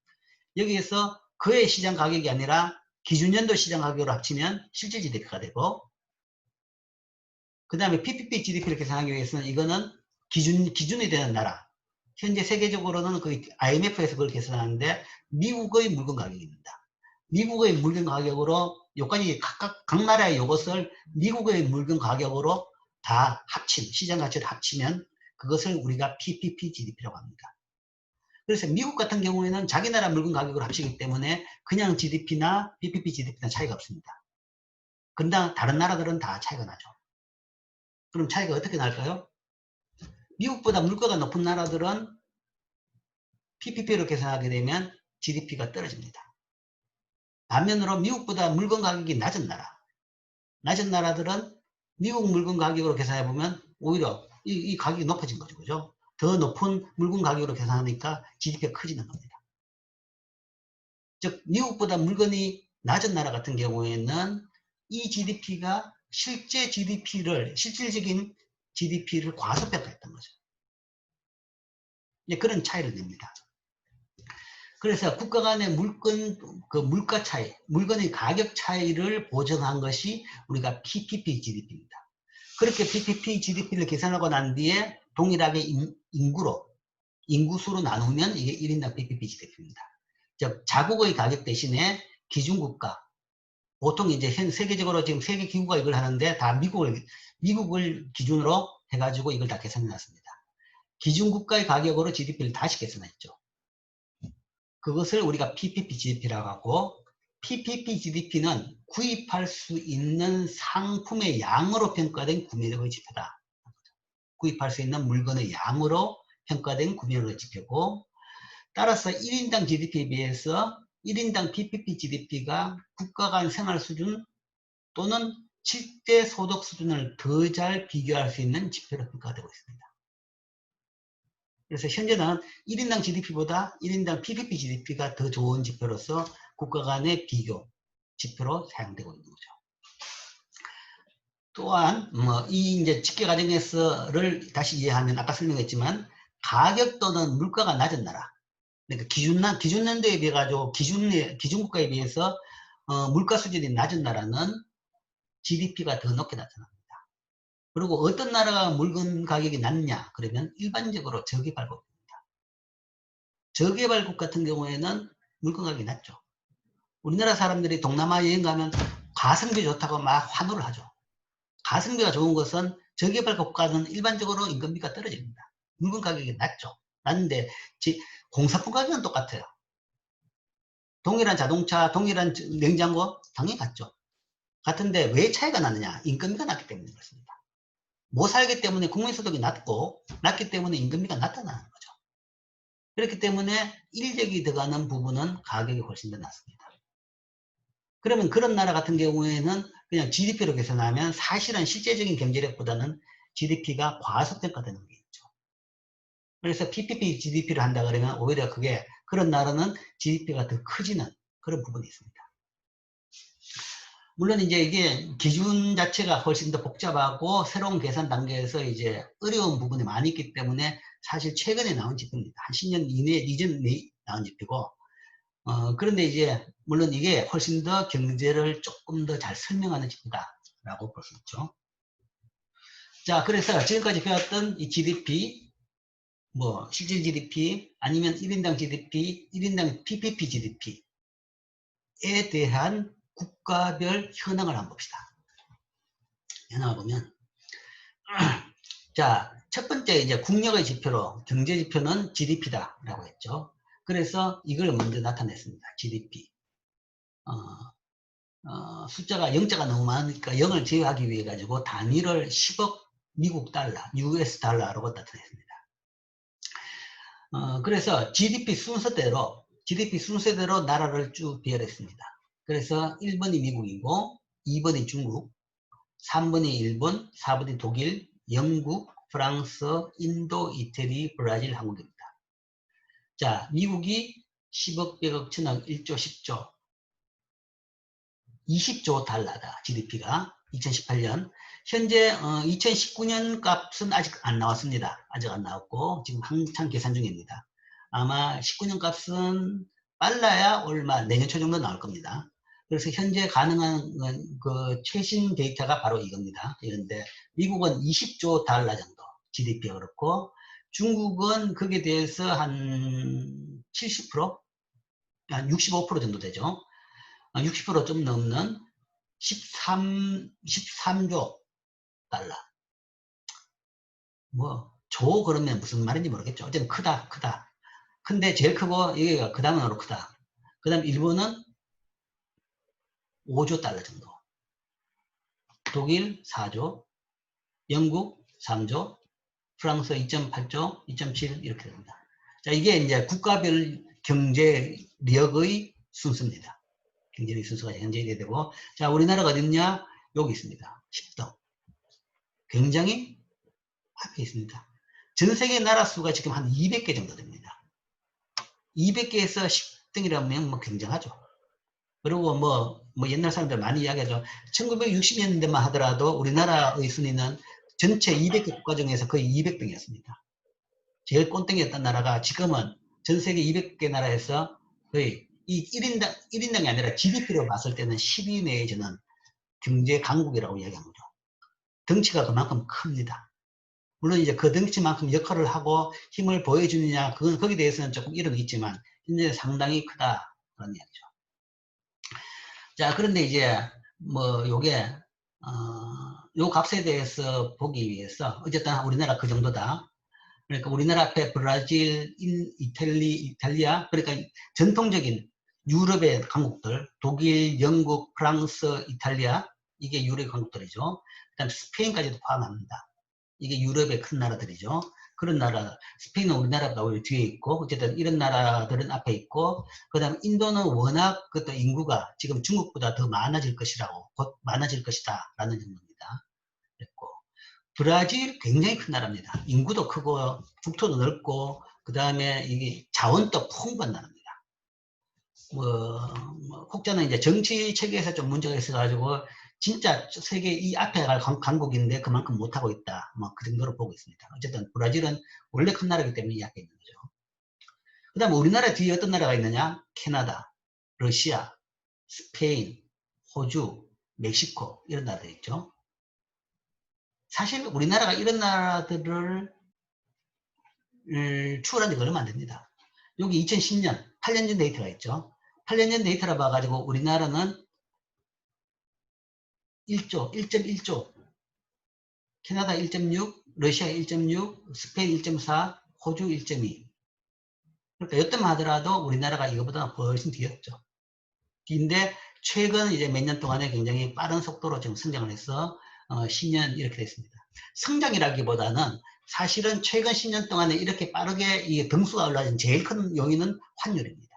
여기에서 그의 시장 가격이 아니라 기준연도 시장 가격으로 합치면 실질 GDP가 되고 그 다음에 PPP GDP를 계산하기 위해서는 이거는 기준이 되는 나라. 현재 세계적으로는 그 IMF에서 그걸 계산하는데 미국의 물건 가격입니다. 미국의 물건 가격으로 여기까지 각 나라의 이것을 미국의 물건 가격으로 다 합친 시장 가치를 합치면 그것을 우리가 PPP GDP라고 합니다. 그래서 미국 같은 경우에는 자기 나라 물건 가격을 합치기 때문에 그냥 GDP나 PPP GDP나 차이가 없습니다. 그런데 다른 나라들은 다 차이가 나죠. 그럼 차이가 어떻게 날까요? 미국보다 물가가 높은 나라들은 PPP로 계산하게 되면 GDP가 떨어집니다. 반면으로 미국보다 물건 가격이 낮은 나라들은 미국 물건 가격으로 계산해보면 오히려 이 가격이 높아진 거죠. 그죠? 더 높은 물건 가격으로 계산하니까 GDP가 커지는 겁니다. 즉 미국보다 물건이 낮은 나라 같은 경우에는 이 GDP가 실질적인 GDP를 과소평가했던 거죠. 이제 그런 차이를 냅니다. 그래서 국가 간의 물가 차이, 물건의 가격 차이를 보정한 것이 우리가 PPP GDP입니다. 그렇게 PPP GDP를 계산하고 난 뒤에 동일하게 인구수로 나누면 이게 1인당 PPP GDP입니다. 즉, 자국의 가격 대신에 기준국가, 보통 이제 세계적으로 지금 세계기구가 이걸 하는데 다 미국을 기준으로 해가지고 이걸 다 계산해 놨습니다. 기준국가의 가격으로 GDP를 다시 계산했죠. 그것을 우리가 PPP GDP라고 하고 PPP GDP는 구입할 수 있는 상품의 양으로 평가된 구매력의 지표다. 구입할 수 있는 물건의 양으로 평가된 구매력의 지표고 따라서 1인당 GDP에 비해서 1인당 PPP GDP가 국가 간 생활 수준 또는 실제 소득 수준을 더 잘 비교할 수 있는 지표로 평가되고 있습니다. 그래서 현재는 1인당 GDP보다 1인당 PPP GDP가 더 좋은 지표로서 국가 간의 비교 지표로 사용되고 있는 거죠. 또한 이 이제 집계 과정에서를 다시 이해하면 아까 설명했지만 가격 또는 물가가 낮은 나라, 그러니까 기준 연도에 비해 가지고 기준 국가에 비해서 물가 수준이 낮은 나라는 GDP가 더 높게 나타납니다. 그리고 어떤 나라가 물건 가격이 낮냐? 그러면 일반적으로 저개발국입니다. 저개발국 같은 경우에는 물건 가격이 낮죠. 우리나라 사람들이 동남아 여행 가면 가성비 좋다고 막 환호를 하죠. 가성비가 좋은 것은 저개발국가는 일반적으로 인건비가 떨어집니다. 물건 가격이 낮죠. 낮은데 공사품 가격은 똑같아요. 동일한 자동차, 동일한 냉장고 당연히 같죠. 같은데 왜 차이가 나느냐? 인건비가 낮기 때문에 그렇습니다. 못 살기 때문에 국민소득이 낮기 때문에 인건비가 나타나는 거죠. 그렇기 때문에 인력이 들어가는 부분은 가격이 훨씬 더 낮습니다. 그러면 그런 나라 같은 경우에는 그냥 GDP로 계산하면 사실은 실제적인 경제력보다는 GDP가 과소평가되는 게 있죠. 그래서 PPP GDP를 한다 그러면 오히려 그게 그런 나라는 GDP가 더 커지는 그런 부분이 있습니다. 물론 이제 이게 기준 자체가 훨씬 더 복잡하고 새로운 계산 단계에서 이제 어려운 부분이 많이 있기 때문에 사실 최근에 나온 지표입니다. 한 10년 이전에 나온 지표고, 그런데 이제 물론 이게 훨씬 더 경제를 조금 더 잘 설명하는 지표다라고 볼 수 있죠. 자, 그래서 지금까지 배웠던 이 GDP, 뭐 실질 GDP 아니면 1인당 GDP, 1인당 PPP GDP에 대한 국가별 현황을 한번 봅시다. 현황을 보면 자, 첫 번째 이제 국력의 지표로 경제 지표는 GDP다라고 했죠. 그래서 이걸 먼저 나타냈습니다. GDP. 숫자가 0자가 너무 많으니까 0을 제외하기 위해 가지고 단위를 10억 미국 달러, US 달러라고 나타냈습니다. 그래서 GDP 순서대로 나라를 쭉 비열했습니다. 그래서 1번이 미국이고 2번이 중국, 3번이 일본, 4번이 독일, 영국, 프랑스, 인도, 이태리, 브라질, 한국입니다. 자, 미국이 10억, 100억, 1000억, 1조, 10조, 20조 달러다. GDP가 2018년. 현재 2019년 값은 아직 안 나왔습니다. 아직 안 나왔고 지금 한창 계산 중입니다. 아마 19년 값은 빨라야 얼마 내년 초 정도 나올 겁니다. 그래서 현재 가능한 그 최신 데이터가 바로 이겁니다. 이런데 미국은 20조 달러 정도 GDP가 그렇고 중국은 거기에 대해서 한 70%? 한 65% 정도 되죠. 60%좀 넘는 13조 달러. 뭐, 조 그러면 무슨 말인지 모르겠죠. 어쨌든 크다. 근데 제일 크고, 여기가 그 다음으로 크다. 그 다음 일본은 5조 달러 정도. 독일 4조, 영국 3조, 프랑스 2.8조, 2.7 이렇게 됩니다. 자, 이게 이제 국가별 경제력의 순서입니다. 경제력 순서가 현재 되고, 자, 우리나라가 어디 있냐? 여기 있습니다. 10등. 굉장히 앞에 있습니다. 전 세계 나라 수가 지금 한 200개 정도 됩니다. 200개에서 10등이라면 뭐 굉장하죠. 그리고 뭐 옛날 사람들 많이 이야기하죠. 1960년대만 하더라도 우리나라의 순위는 전체 200개 국가 중에서 거의 200등이었습니다. 제일 꼴등이었던 나라가 지금은 전 세계 200개 나라에서 거의 이 1인당이 아니라 GDP로 봤을 때는 10위 내에 저는 경제 강국이라고 이야기합니다. 덩치가 그만큼 큽니다. 물론 이제 그 덩치만큼 역할을 하고 힘을 보여주느냐, 그건 거기에 대해서는 조금 이론이 있지만, 현재 상당히 크다. 그런 이야기죠. 자, 그런데 이제, 뭐, 요 값에 대해서 보기 위해서, 어쨌든 우리나라 그 정도다. 그러니까 우리나라 앞에 브라질, 이탈리아, 그러니까 전통적인 유럽의 강국들, 독일, 영국, 프랑스, 이탈리아, 이게 유럽의 강국들이죠. 그 다음 스페인까지도 포함합니다. 이게 유럽의 큰 나라들이죠. 그런 나라, 스페인은 우리나라보다 오히려 뒤에 있고, 어쨌든 이런 나라들은 앞에 있고, 그 다음 인도는 워낙 그것도 인구가 지금 중국보다 더 많아질 것이라고, 곧 많아질 것이다. 라는 정도입니다. 그랬고, 브라질 굉장히 큰 나라입니다. 인구도 크고, 국토도 넓고, 그 다음에 이게 자원도 풍부한 나라입니다. 혹자는 이제 정치 체계에서 좀 문제가 있어가지고, 진짜 세계 이 앞에 갈 강국인데 그만큼 못하고 있다. 뭐 그 정도로 보고 있습니다. 어쨌든 브라질은 원래 큰 나라이기 때문에 이 앞에 있는 거죠. 그 다음에 우리나라 뒤에 어떤 나라가 있느냐? 캐나다, 러시아, 스페인, 호주, 멕시코 이런 나라들 있죠. 사실 우리나라가 이런 나라들을 추월한 지 얼마 안 됩니다. 여기 2010년, 8년 전 데이터가 있죠. 8년 전 데이터라 봐가지고 우리나라는 1.1조, 캐나다 1.6, 러시아 1.6, 스페인 1.4, 호주 1.2. 그러니까 여때만 하더라도 우리나라가 이거보다 훨씬 뒤였죠. 인데 최근 이제 몇 년 동안에 굉장히 빠른 속도로 지금 성장을 해서 10년 이렇게 됐습니다. 성장이라기보다는 사실은 최근 10년 동안에 이렇게 빠르게 이 등수가 올라진 제일 큰 요인은 환율입니다.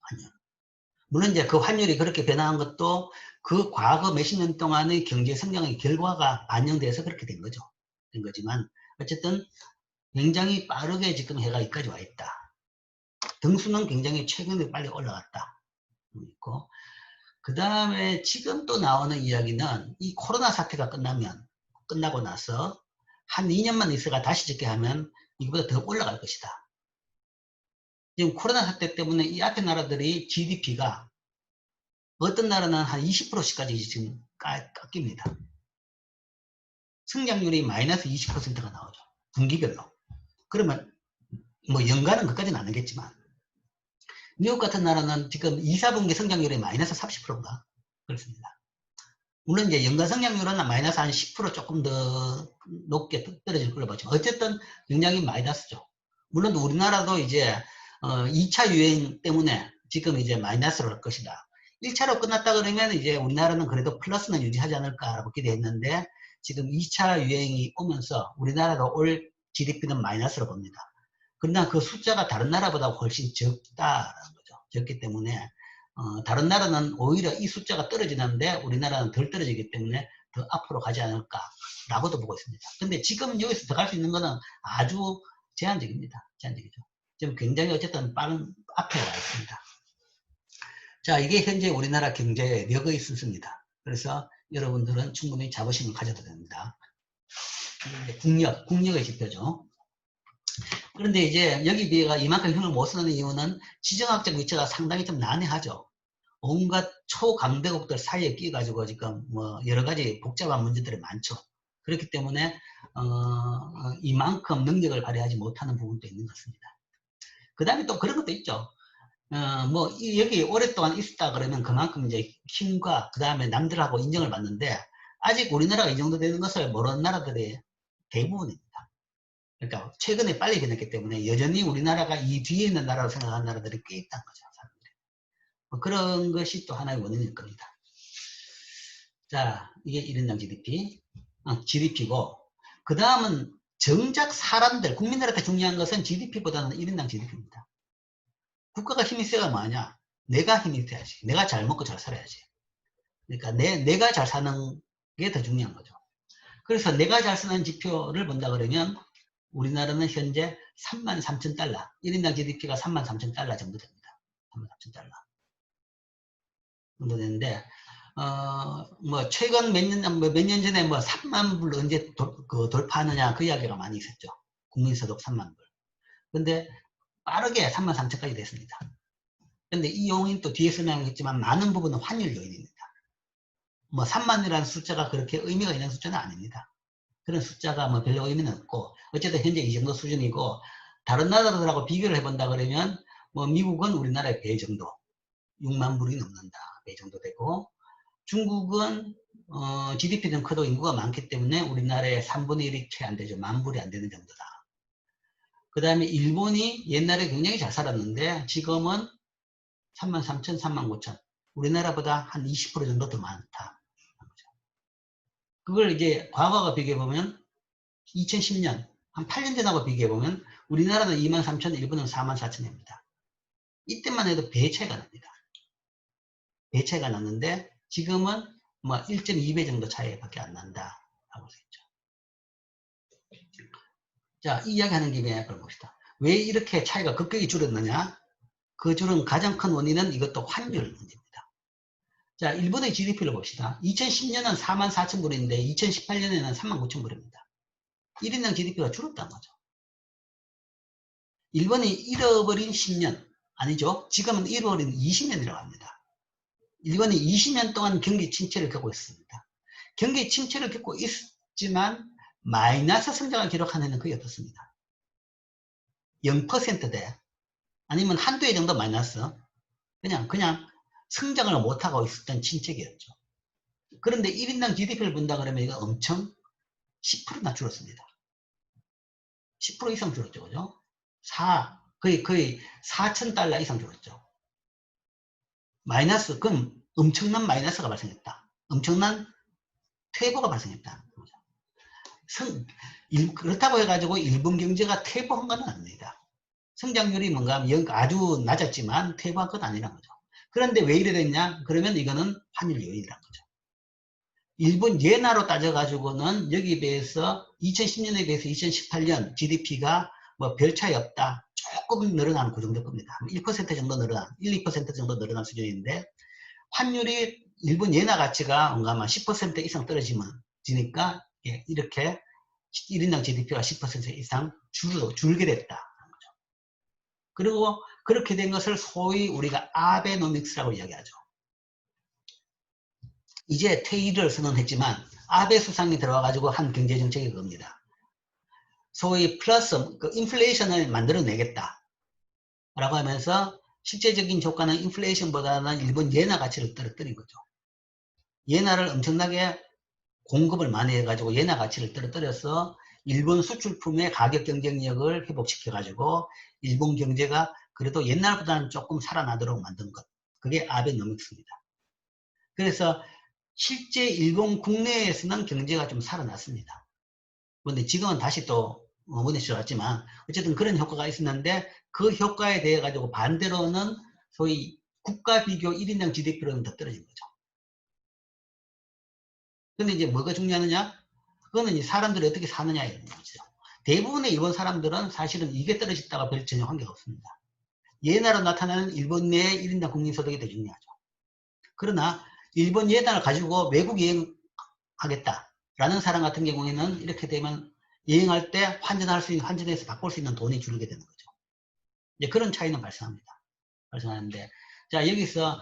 환율. 물론 이제 그 환율이 그렇게 변화한 것도 그 과거 몇십 년 동안의 경제 성장의 결과가 반영돼서 그렇게 된 거죠. 된 거지만 어쨌든 굉장히 빠르게 지금 해가 여기까지 와 있다. 등수는 굉장히 최근에 빨리 올라갔다. 있고, 그 다음에 지금 또 나오는 이야기는 이 코로나 사태가 끝나고 나서 한 2년만 있어가 다시 짓게 하면 이거보다 더 올라갈 것이다. 지금 코로나 사태 때문에 이 앞에 나라들이 GDP가 어떤 나라는 한 20%씩까지 지금 깎입니다. 성장률이 마이너스 20%가 나오죠. 분기별로. 그러면 뭐 연간은 그까지는 아니겠지만 미국 같은 나라는 지금 2, 4분기 성장률이 마이너스 30%인가 그렇습니다. 물론 이제 연간 성장률은 마이너스 한 10% 조금 더 높게 떨어질 걸로 보죠. 어쨌든 굉장히 마이너스죠. 물론 우리나라도 이제 2차 유행 때문에 지금 이제 마이너스로 할 것이다. 1차로 끝났다 그러면 이제 우리나라는 그래도 플러스는 유지하지 않을까라고 기대했는데 지금 2차 유행이 오면서 우리나라도 올 GDP는 마이너스로 봅니다. 그러나 그 숫자가 다른 나라보다 훨씬 적다라는 거죠. 적기 때문에 다른 나라는 오히려 이 숫자가 떨어지는데 우리나라는 덜 떨어지기 때문에 더 앞으로 가지 않을까라고도 보고 있습니다. 근데 지금 여기서 더 갈 수 있는 것은 아주 제한적입니다. 제한적이죠. 지금 굉장히 어쨌든 빠른 앞에 와 있습니다. 자, 이게 현재 우리나라 경제의 력의 순서입니다. 그래서 여러분들은 충분히 자부심을 가져도 됩니다. 이게 국력의 지표죠. 그런데 이제 여기 비해가 이만큼 힘을 못 쓰는 이유는 지정학적 위치가 상당히 좀 난해하죠. 온갖 초강대국들 사이에 끼가지고 지금 뭐 여러 가지 복잡한 문제들이 많죠. 그렇기 때문에 이만큼 능력을 발휘하지 못하는 부분도 있는 것 같습니다. 그 다음에 또 그런 것도 있죠. 뭐 여기 오랫동안 있었다 그러면 그만큼 이제 힘과 그 다음에 남들하고 인정을 받는데 아직 우리나라가 이 정도 되는 것을 모르는 나라들이 대부분입니다. 그러니까 최근에 빨리 변했기 때문에 여전히 우리나라가 이 뒤에 있는 나라로 생각하는 나라들이 꽤 있다는 거죠. 사람들이. 뭐 그런 것이 또 하나의 원인일 겁니다. 자, 이게 1인당 GDP, GDP고 그 다음은 정작 사람들, 국민들한테 중요한 것은 GDP보다는 1인당 GDP입니다. 국가가 힘이 세가 뭐냐? 내가 힘이 세야지. 내가 잘 먹고 잘 살아야지. 그러니까 내가 잘 사는 게 더 중요한 거죠. 그래서 내가 잘 쓰는 지표를 본다 그러면 우리나라는 현재 33,000달러, 1인당 GDP가 33,000달러 정도 됩니다. 33,000달러 정도 되는데 뭐 최근 몇 년 전에 뭐 3만 불 언제 돌파하느냐 그 이야기가 많이 있었죠. 국민소득 3만 불. 근데 빠르게 33,000까지 됐습니다. 근데 이 요인 또 뒤에 설명했지만 많은 부분은 환율 요인입니다. 뭐 3만이라는 숫자가 그렇게 의미가 있는 숫자는 아닙니다. 그런 숫자가 뭐 별로 의미는 없고 어쨌든 현재 이 정도 수준이고 다른 나라들하고 비교를 해본다 그러면 뭐 미국은 우리나라의 배 정도 6만 불이 넘는다 배 정도 되고 중국은 GDP는 커도 인구가 많기 때문에 우리나라의 3분의 1이 채 안 되죠. 만 불이 안 되는 정도다. 그 다음에 일본이 옛날에 굉장히 잘 살았는데 지금은 33,000, 39,000 우리나라보다 한 20% 정도 더 많다. 그걸 이제 과거와 비교해보면 2010년 한 8년 전하고 비교해보면 우리나라는 23,000, 일본은 44,000입니다. 이때만 해도 배 차이가 납니다. 배 차이가 났는데 지금은 뭐 1.2배 정도 차이밖에 안 난다 라고 했죠. 자, 이 이야기하는 김에 그럼 봅시다. 왜 이렇게 차이가 급격히 줄었느냐? 그 줄은 가장 큰 원인은 이것도 환율 문제입니다. 자, 일본의 GDP를 봅시다. 2010년은 44,000불인데 2018년에는 39,000불입니다. 1인당 GDP가 줄었다는 거죠. 일본이 잃어버린 10년, 아니죠. 지금은 잃어버린 20년이라고 합니다. 일본이 20년 동안 경기 침체를 겪고 있습니다. 경기 침체를 겪고 있지만 마이너스 성장을 기록한 해는 거의 없었습니다. 0%대 아니면 한두 해 정도 마이너스 그냥 성장을 못하고 있었던 침체기였죠. 그런데 1인당 GDP를 본다 그러면 이거 엄청 10%나 줄었습니다. 10% 이상 줄었죠. 그죠? 거의 4,000달러 이상 줄었죠. 마이너스, 그럼 엄청난 마이너스가 발생했다. 엄청난 퇴보가 발생했다. 그렇다고 해가지고 일본 경제가 퇴보한 건 아닙니다. 성장률이 뭔가 하면 아주 낮았지만 퇴보한 건 아니란 거죠. 그런데 왜 이래 됐냐? 그러면 이거는 환율 요인이란 거죠. 일본 예나로 따져가지고는 여기 비해서 2010년에 비해서 2018년 GDP가 뭐 별 차이 없다. 조금 늘어나는 그 정도 겁니다. 1% 정도 늘어난, 1, 2% 정도 늘어난 수준인데 환율이 일본 예나 가치가 뭔가 아마 10% 이상 떨어지니까 이렇게 1인당 GDP가 10% 이상 줄게 됐다. 그리고 그렇게 된 것을 소위 우리가 아베노믹스라고 이야기하죠. 이제 퇴위를 선언했지만 아베 수상이 들어와가지고 한 경제정책이 그겁니다. 소위 플러스 그 인플레이션을 만들어내겠다 라고 하면서 실제적인 효과는 인플레이션보다는 일본 예나 가치를 떨어뜨린 거죠. 예나를 엄청나게 공급을 많이 해가지고 예나 가치를 떨어뜨려서 일본 수출품의 가격 경쟁력을 회복시켜가지고 일본 경제가 그래도 옛날보다는 조금 살아나도록 만든 것. 그게 아베노믹스입니다. 그래서 실제 일본 국내에서는 경제가 좀 살아났습니다. 그런데 지금은 다시 또 원위치로 왔지만 어쨌든 그런 효과가 있었는데 그 효과에 대해 가지고 반대로는 소위 국가 비교 1인당 GDP로는 더 떨어진 거죠. 근데 이제 뭐가 중요하느냐? 그거는 이제 사람들이 어떻게 사느냐에 있는 거죠. 대부분의 일본 사람들은 사실은 이게 떨어졌다가 별 전혀 관계가 없습니다. 예나로 나타나는 일본 내 1인당 국민소득이 더 중요하죠. 그러나 일본 예단을 가지고 외국 여행하겠다라는 사람 같은 경우에는 이렇게 되면 여행할 때 환전해서 바꿀 수 있는 돈이 줄게 되는 거죠. 이제 그런 차이는 발생합니다. 발생하는데, 자, 여기서,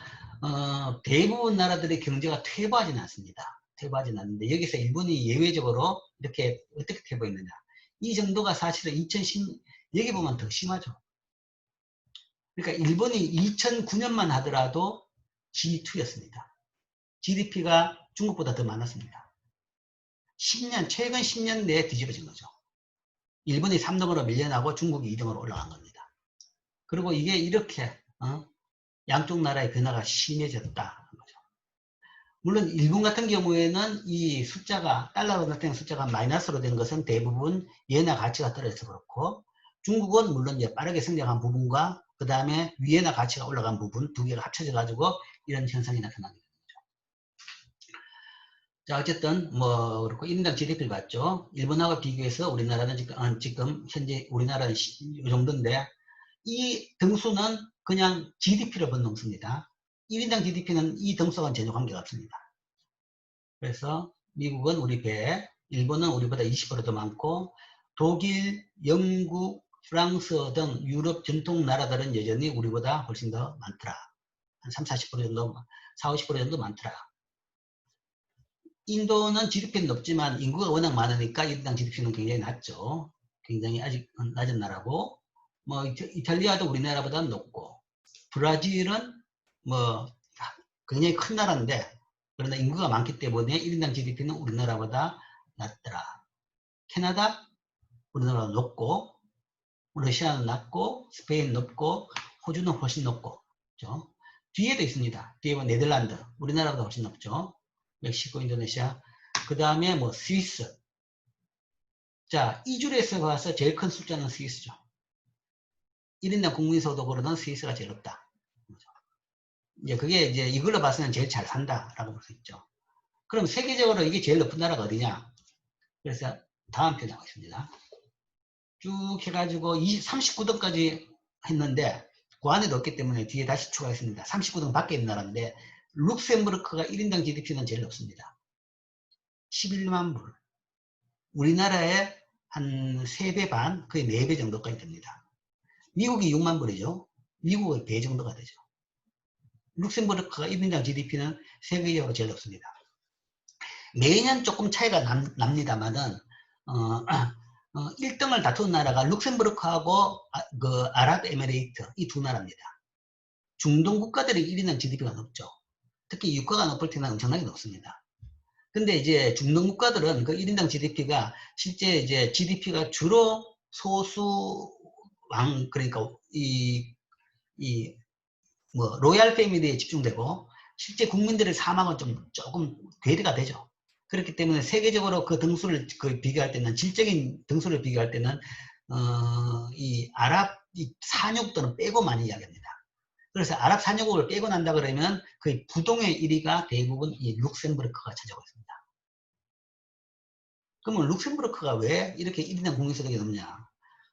대부분 나라들의 경제가 퇴보하지는 않습니다. 퇴보하지는 않는데, 여기서 일본이 예외적으로 이렇게 어떻게 퇴보했느냐. 이 정도가 사실은 여기 보면 더 심하죠. 그러니까 일본이 2009년만 하더라도 G2였습니다. GDP가 중국보다 더 많았습니다. 최근 10년 내에 뒤집어진 거죠. 일본이 3등으로 밀려나고 중국이 2등으로 올라간 겁니다. 그리고 이게 이렇게 양쪽 나라의 변화가 심해졌다. 거죠. 물론 일본 같은 경우에는 이 숫자가 달러로 나타낸 숫자가 마이너스로 된 것은 대부분 예나 가치가 떨어져서 그렇고 중국은 물론 이제 빠르게 성장한 부분과 그 다음에 위에나 가치가 올라간 부분 두 개가 합쳐져 가지고 이런 현상이 나타나게 됩니다. 자, 어쨌든 뭐 그렇고 1인당 GDP를 봤죠. 일본하고 비교해서 우리나라는 지금 현재 우리나라는 이 정도인데 이 등수는 그냥 GDP를 본 등수입니다. 1인당 GDP는 이 등수와는 전혀 관계가 없습니다. 그래서 미국은 우리 배, 일본은 우리보다 20% 더 많고 독일, 영국, 프랑스 등 유럽 전통 나라들은 여전히 우리보다 훨씬 더 많더라. 한 30, 40% 정도, 40, 50% 정도 많더라. 인도는 GDP는 높지만 인구가 워낙 많으니까 1인당 GDP는 굉장히 낮죠. 굉장히 아직 낮은 나라고 뭐 이탈리아도 우리나라보다는 높고 브라질은 뭐 굉장히 큰 나라인데 그러나 인구가 많기 때문에 1인당 GDP는 우리나라보다 낮더라. 캐나다 우리나라보다 높고 러시아는 낮고 스페인 높고 호주는 훨씬 높고 그렇죠? 뒤에도 있습니다. 뒤에 뭐 네덜란드 우리나라보다 훨씬 높죠. 멕시코, 인도네시아 그 다음에 뭐 스위스. 자, 이 줄에서 봐서 제일 큰 숫자는 스위스죠. 1인당 국민소득으로는 스위스가 제일 높다. 이제 그게 이제 이걸로 봐서는 제일 잘 산다라고 볼 수 있죠. 그럼 세계적으로 이게 제일 높은 나라가 어디냐? 그래서 다음 표 나가겠습니다. 쭉 해가지고 39등까지 했는데 그 안에도 없기 때문에 뒤에 다시 추가했습니다. 39등 밖에 있는 나라인데 룩셈부르크가 1인당 GDP는 제일 높습니다. 11만 불. 우리나라의 한 3배 반, 거의 4배 정도까지 됩니다. 미국이 6만 불이죠. 미국의 배 정도가 되죠. 룩셈부르크가 1인당 GDP는 세계적으로 제일 높습니다. 매년 조금 차이가 납니다만은 1등을 다투는 나라가 룩셈부르크하고 그 아랍에미레이트 이 두 나라입니다. 중동 국가들이 1인당 GDP가 높죠. 특히 유가가 높을 때는 엄청나게 높습니다. 근데 이제 중동 국가들은 그 1인당 GDP가 실제 이제 GDP가 주로 소수 그러니까 이 뭐 로얄 패밀리에 집중되고 실제 국민들의 사망은 조금 괴리가 되죠. 그렇기 때문에 세계적으로 그 등수를 비교할 때는 질적인 등수를 비교할 때는 이 아랍 이 산유국들은 빼고 많이 이야기합니다. 그래서 아랍 산유국을 빼고 난다 그러면 거의 부동의 1위가 대부분 이 룩셈부르크가 차지하고 있습니다. 그러면 룩셈부르크가 왜 이렇게 1인당 국민소득이 높냐?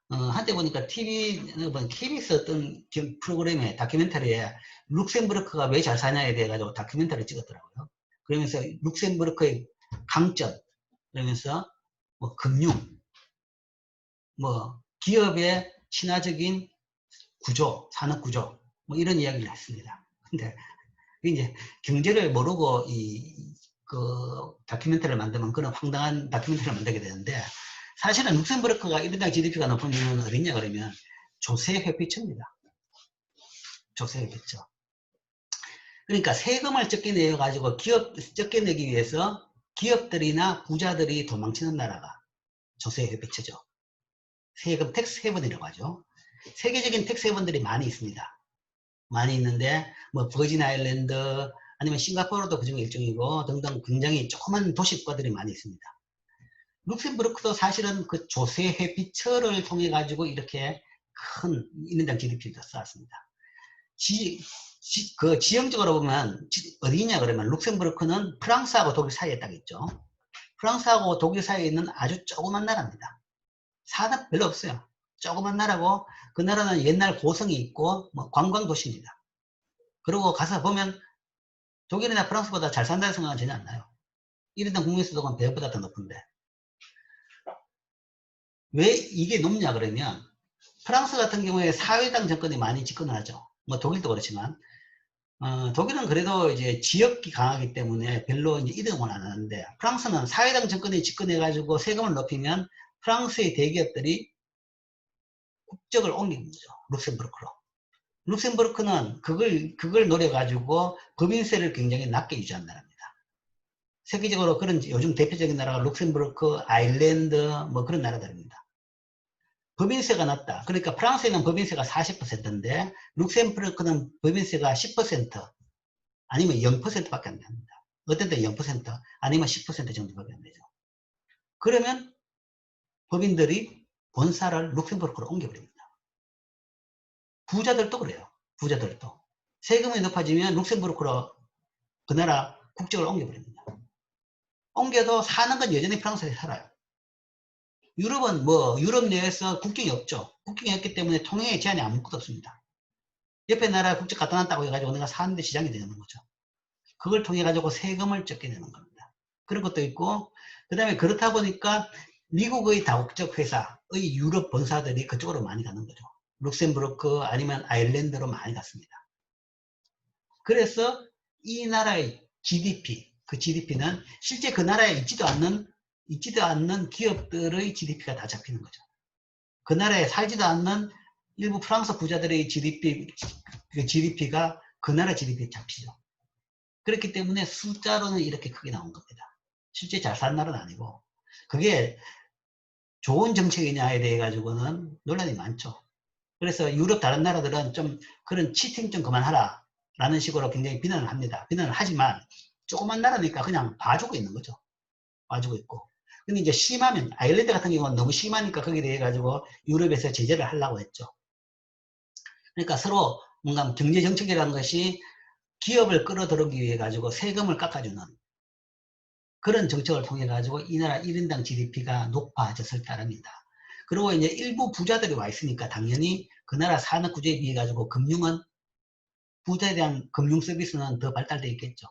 한때 보니까 KBS 어떤 프로그램에 다큐멘터리에 룩셈부르크가 왜 잘 사냐에 대해 가지고 다큐멘터리를 찍었더라고요. 그러면서 룩셈부르크의 강점, 그러면서 뭐 금융, 뭐 기업의 친화적인 구조, 산업 구조, 뭐 이런 이야기를 했습니다. 근데 이제 경제를 모르고 그 다큐멘터리를 만들면 그런 황당한 다큐멘터리를 만들게 되는데, 사실은 룩셈부르크가 1인당 GDP가 높은 이유는 어딨냐 그러면 조세 회피처입니다. 조세 회피처. 그러니까 세금을 적게 내어 가지고 적게 내기 위해서 기업들이나 부자들이 도망치는 나라가 조세 회피처죠. 세금 텍스 헤븐이라고 하죠. 세계적인 텍스 헤븐들이 많이 있습니다. 많이 있는데 뭐 버진 아일랜드 아니면 싱가포르도 그중에 일종이고 등등 굉장히 조그만 도시국가들이 많이 있습니다. 룩셈부르크도 사실은 그 조세 회피처를 통해 가지고 이렇게 큰 1인당 GDP를 쌓았습니다. 그 지형적으로 보면 어디냐 그러면 룩셈부르크는 프랑스하고 독일 사이에 딱 있죠. 프랑스하고 독일 사이에 있는 아주 조그만 나라입니다. 산업 별로 없어요. 조그만 나라고 그 나라는 옛날 고성이 있고 뭐 관광 도시입니다. 그리고 가서 보면 독일이나 프랑스보다 잘 산다는 생각은 전혀 안 나요. 1인당 국민소득은 배보다 더 높은데. 왜 이게 높냐 그러면 프랑스 같은 경우에 사회당 정권이 많이 집권을 하죠. 뭐 독일도 그렇지만 독일은 그래도 이제 지역이 강하기 때문에 별로 이제 이동을 안 하는데, 프랑스는 사회당 정권이 집권해가지고 세금을 높이면 프랑스의 대기업들이 국적을 옮기는 거죠. 룩셈부르크로. 룩셈부르크는 그걸 노려가지고 법인세를 굉장히 낮게 유지한 나라입니다. 세계적으로 그런 요즘 대표적인 나라가 룩셈부르크, 아일랜드 뭐 그런 나라들입니다. 법인세가 낮다. 그러니까 프랑스에는 법인세가 40%인데 룩셈부르크는 법인세가 10% 아니면 0%밖에 안 됩니다. 어떤 때 0% 아니면 10% 정도밖에 안 되죠. 그러면 법인들이 본사를 룩셈부르크로 옮겨버립니다. 부자들도 그래요. 부자들도. 세금이 높아지면 룩셈부르크로 그 나라 국적을 옮겨버립니다. 옮겨도 사는 건 여전히 프랑스에 살아요. 유럽은 뭐 유럽 내에서 국경이 없죠. 국경이 없기 때문에 통행에 제한이 아무것도 없습니다. 옆에 나라 국적 갖다 놨다고 해가지고 내가 사는데 지장이 되는 거죠. 그걸 통해 가지고 세금을 적게 내는 겁니다. 그런 것도 있고, 그 다음에 그렇다 보니까 미국의 다국적 회사의 유럽 본사들이 그쪽으로 많이 가는 거죠. 룩셈부르크 아니면 아일랜드로 많이 갔습니다. 그래서 이 나라의 GDP, 그 GDP는 실제 그 나라에 있지도 않는 기업들의 GDP가 다 잡히는 거죠. 그 나라에 살지도 않는 일부 프랑스 부자들의 GDP가 그 나라 GDP에 잡히죠. 그렇기 때문에 숫자로는 이렇게 크게 나온 겁니다. 실제 잘 사는 나라는 아니고, 그게 좋은 정책이냐에 대해 가지고는 논란이 많죠. 그래서 유럽 다른 나라들은 좀 그런 치팅 좀 그만하라 라는 식으로 굉장히 비난을 합니다. 비난을 하지만 조그만 나라니까 그냥 봐주고 있는 거죠. 봐주고 있고. 근데 이제 심하면 아일랜드 같은 경우는 너무 심하니까 거기에 대해 가지고 유럽에서 제재를 하려고 했죠. 그러니까 서로 뭔가 경제 정책이라는 것이 기업을 끌어들이기 위해 가지고 세금을 깎아주는 그런 정책을 통해 가지고 이 나라 1인당 GDP가 높아졌을 따릅니다. 그리고 이제 일부 부자들이 와 있으니까 당연히 그 나라 산업 구조에 비해 가지고 부자에 대한 금융 서비스는 더 발달되어 있겠죠.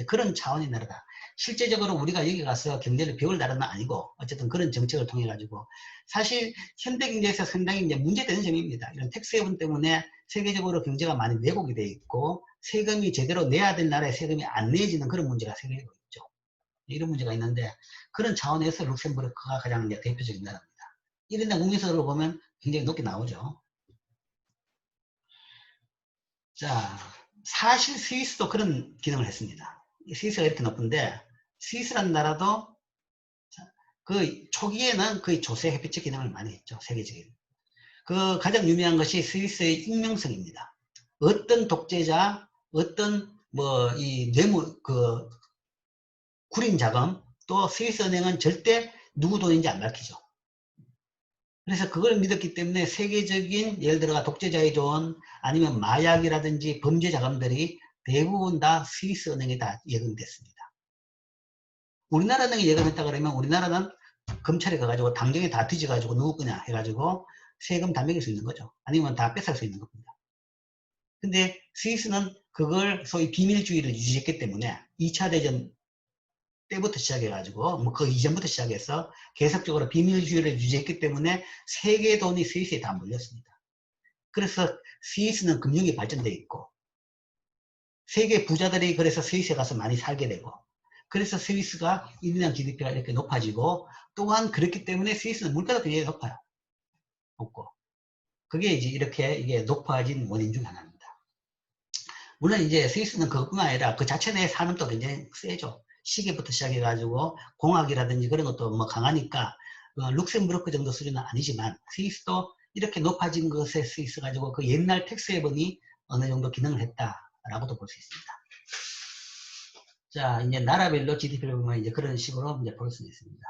그런 차원의 나라다. 실제적으로 우리가 여기 가서 경제를 배울 나라는 아니고 어쨌든 그런 정책을 통해 가지고 사실 현대 경제에서 상당히 이제 문제되는 점입니다. 이런 텍스 헤븐 때문에 세계적으로 경제가 많이 왜곡이 되어 있고 세금이 제대로 내야 될 나라에 세금이 안 내지는 그런 문제가 생기고 있죠. 이런 문제가 있는데 그런 차원에서 룩셈부르크가 가장 이제 대표적인 나라입니다. 1인당 국민소득을 보면 굉장히 높게 나오죠. 자, 사실 스위스도 그런 기능을 했습니다. 스위스가 이렇게 높은데 스위스라는 나라도 그 초기에는 거의 조세 회피처 기능을 많이 했죠. 세계적인. 그 가장 유명한 것이 스위스의 익명성입니다. 어떤 독재자, 어떤 뭐 이 뇌물 구린 자금, 또 스위스 은행은 절대 누구 돈인지 안 밝히죠. 그래서 그걸 믿었기 때문에 세계적인 예를 들어 독재자의 돈 아니면 마약이라든지 범죄 자금들이 대부분 다 스위스 은행에 다 예금됐습니다. 우리나라 은행에 예금했다 그러면 우리나라는 검찰에 가가지고 당정에 다 뒤져가지고 누구 거냐 해가지고 세금 다 매길 수 있는 거죠. 아니면 다 뺏을 수 있는 겁니다. 근데 스위스는 그걸 소위 비밀주의를 유지했기 때문에 2차 대전 때부터 시작해가지고 뭐 그 이전부터 시작해서 계속적으로 비밀주의를 유지했기 때문에 세계 돈이 스위스에 다 몰렸습니다. 그래서 스위스는 금융이 발전되어 있고 세계 부자들이 그래서 스위스에 가서 많이 살게 되고 그래서 스위스가 1인당 GDP가 이렇게 높아지고 또한 그렇기 때문에 스위스는 물가도 굉장히 높아요. 높고 그게 이제 이렇게 이게 높아진 원인 중 하나입니다. 물론 이제 스위스는 그것뿐만 아니라 그 자체 내 산업도 굉장히 세죠. 시계부터 시작해가지고 공학이라든지 그런 것도 뭐 강하니까 룩셈부르크 정도 수준은 아니지만 스위스도 이렇게 높아진 것에 스위스 가지고 그 옛날 텍스 헤븐이 어느 정도 기능을 했다라고도 볼 수 있습니다. 자, 이제 나라별로 GDP를 보면 이제 그런 식으로 이제 볼 수 있습니다.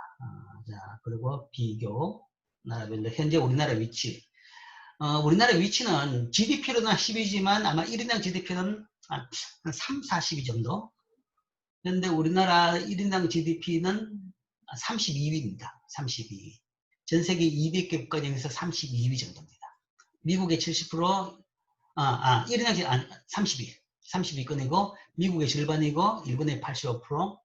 자, 그리고 비교, 나라별로 현재 우리나라 위치. 우리나라 위치는 GDP로는 10이지만 아마 1인당 GDP는 한 3, 40위 정도. 그런데 우리나라 1인당 GDP는 32위입니다. 32위. 전 세계 200개 국가 중에서 32위 정도입니다. 미국의 70%, 1인당 30위. 32건이고 미국의 절반이고 일본의 85%,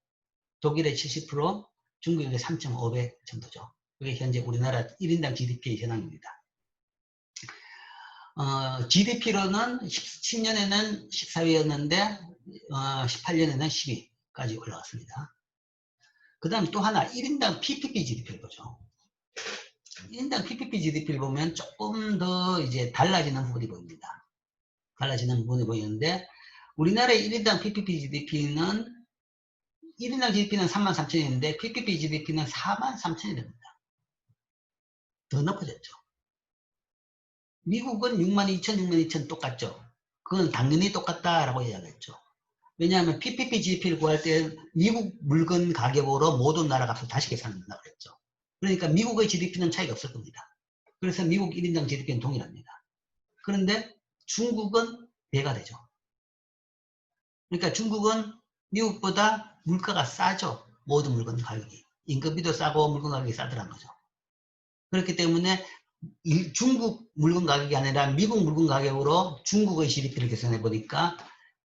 독일의 70%, 중국의 3.5배 정도죠. 그게 현재 우리나라 1인당 GDP의 현황입니다. GDP로는 10년에는 14위였는데 18년에는 10위까지 올라갔습니다. 그 다음 또 하나 1인당 PPP GDP를 보죠. 1인당 PPP GDP를 보면 조금 더 이제 달라지는 부분이 보입니다. 달라지는 부분이 보이는데 우리나라의 1인당 PPP GDP는 1인당 GDP는 33,000원인데 PPP GDP는 43,000원이 됩니다. 더 높아졌죠. 미국은 62,000, 62,000 똑같죠. 그건 당연히 똑같다라고 이야기했죠. 왜냐하면 PPP GDP를 구할 때 미국 물건 가격으로 모든 나라 값을 다시 계산한다고 그랬죠. 그러니까 미국의 GDP는 차이가 없을 겁니다. 그래서 미국 1인당 GDP는 동일합니다. 그런데 중국은 배가 되죠. 그러니까 중국은 미국보다 물가가 싸죠. 모든 물건 가격이. 인건비도 싸고 물건 가격이 싸더란 거죠. 그렇기 때문에 중국 물건 가격이 아니라 미국 물건 가격으로 중국의 GDP를 계산해 보니까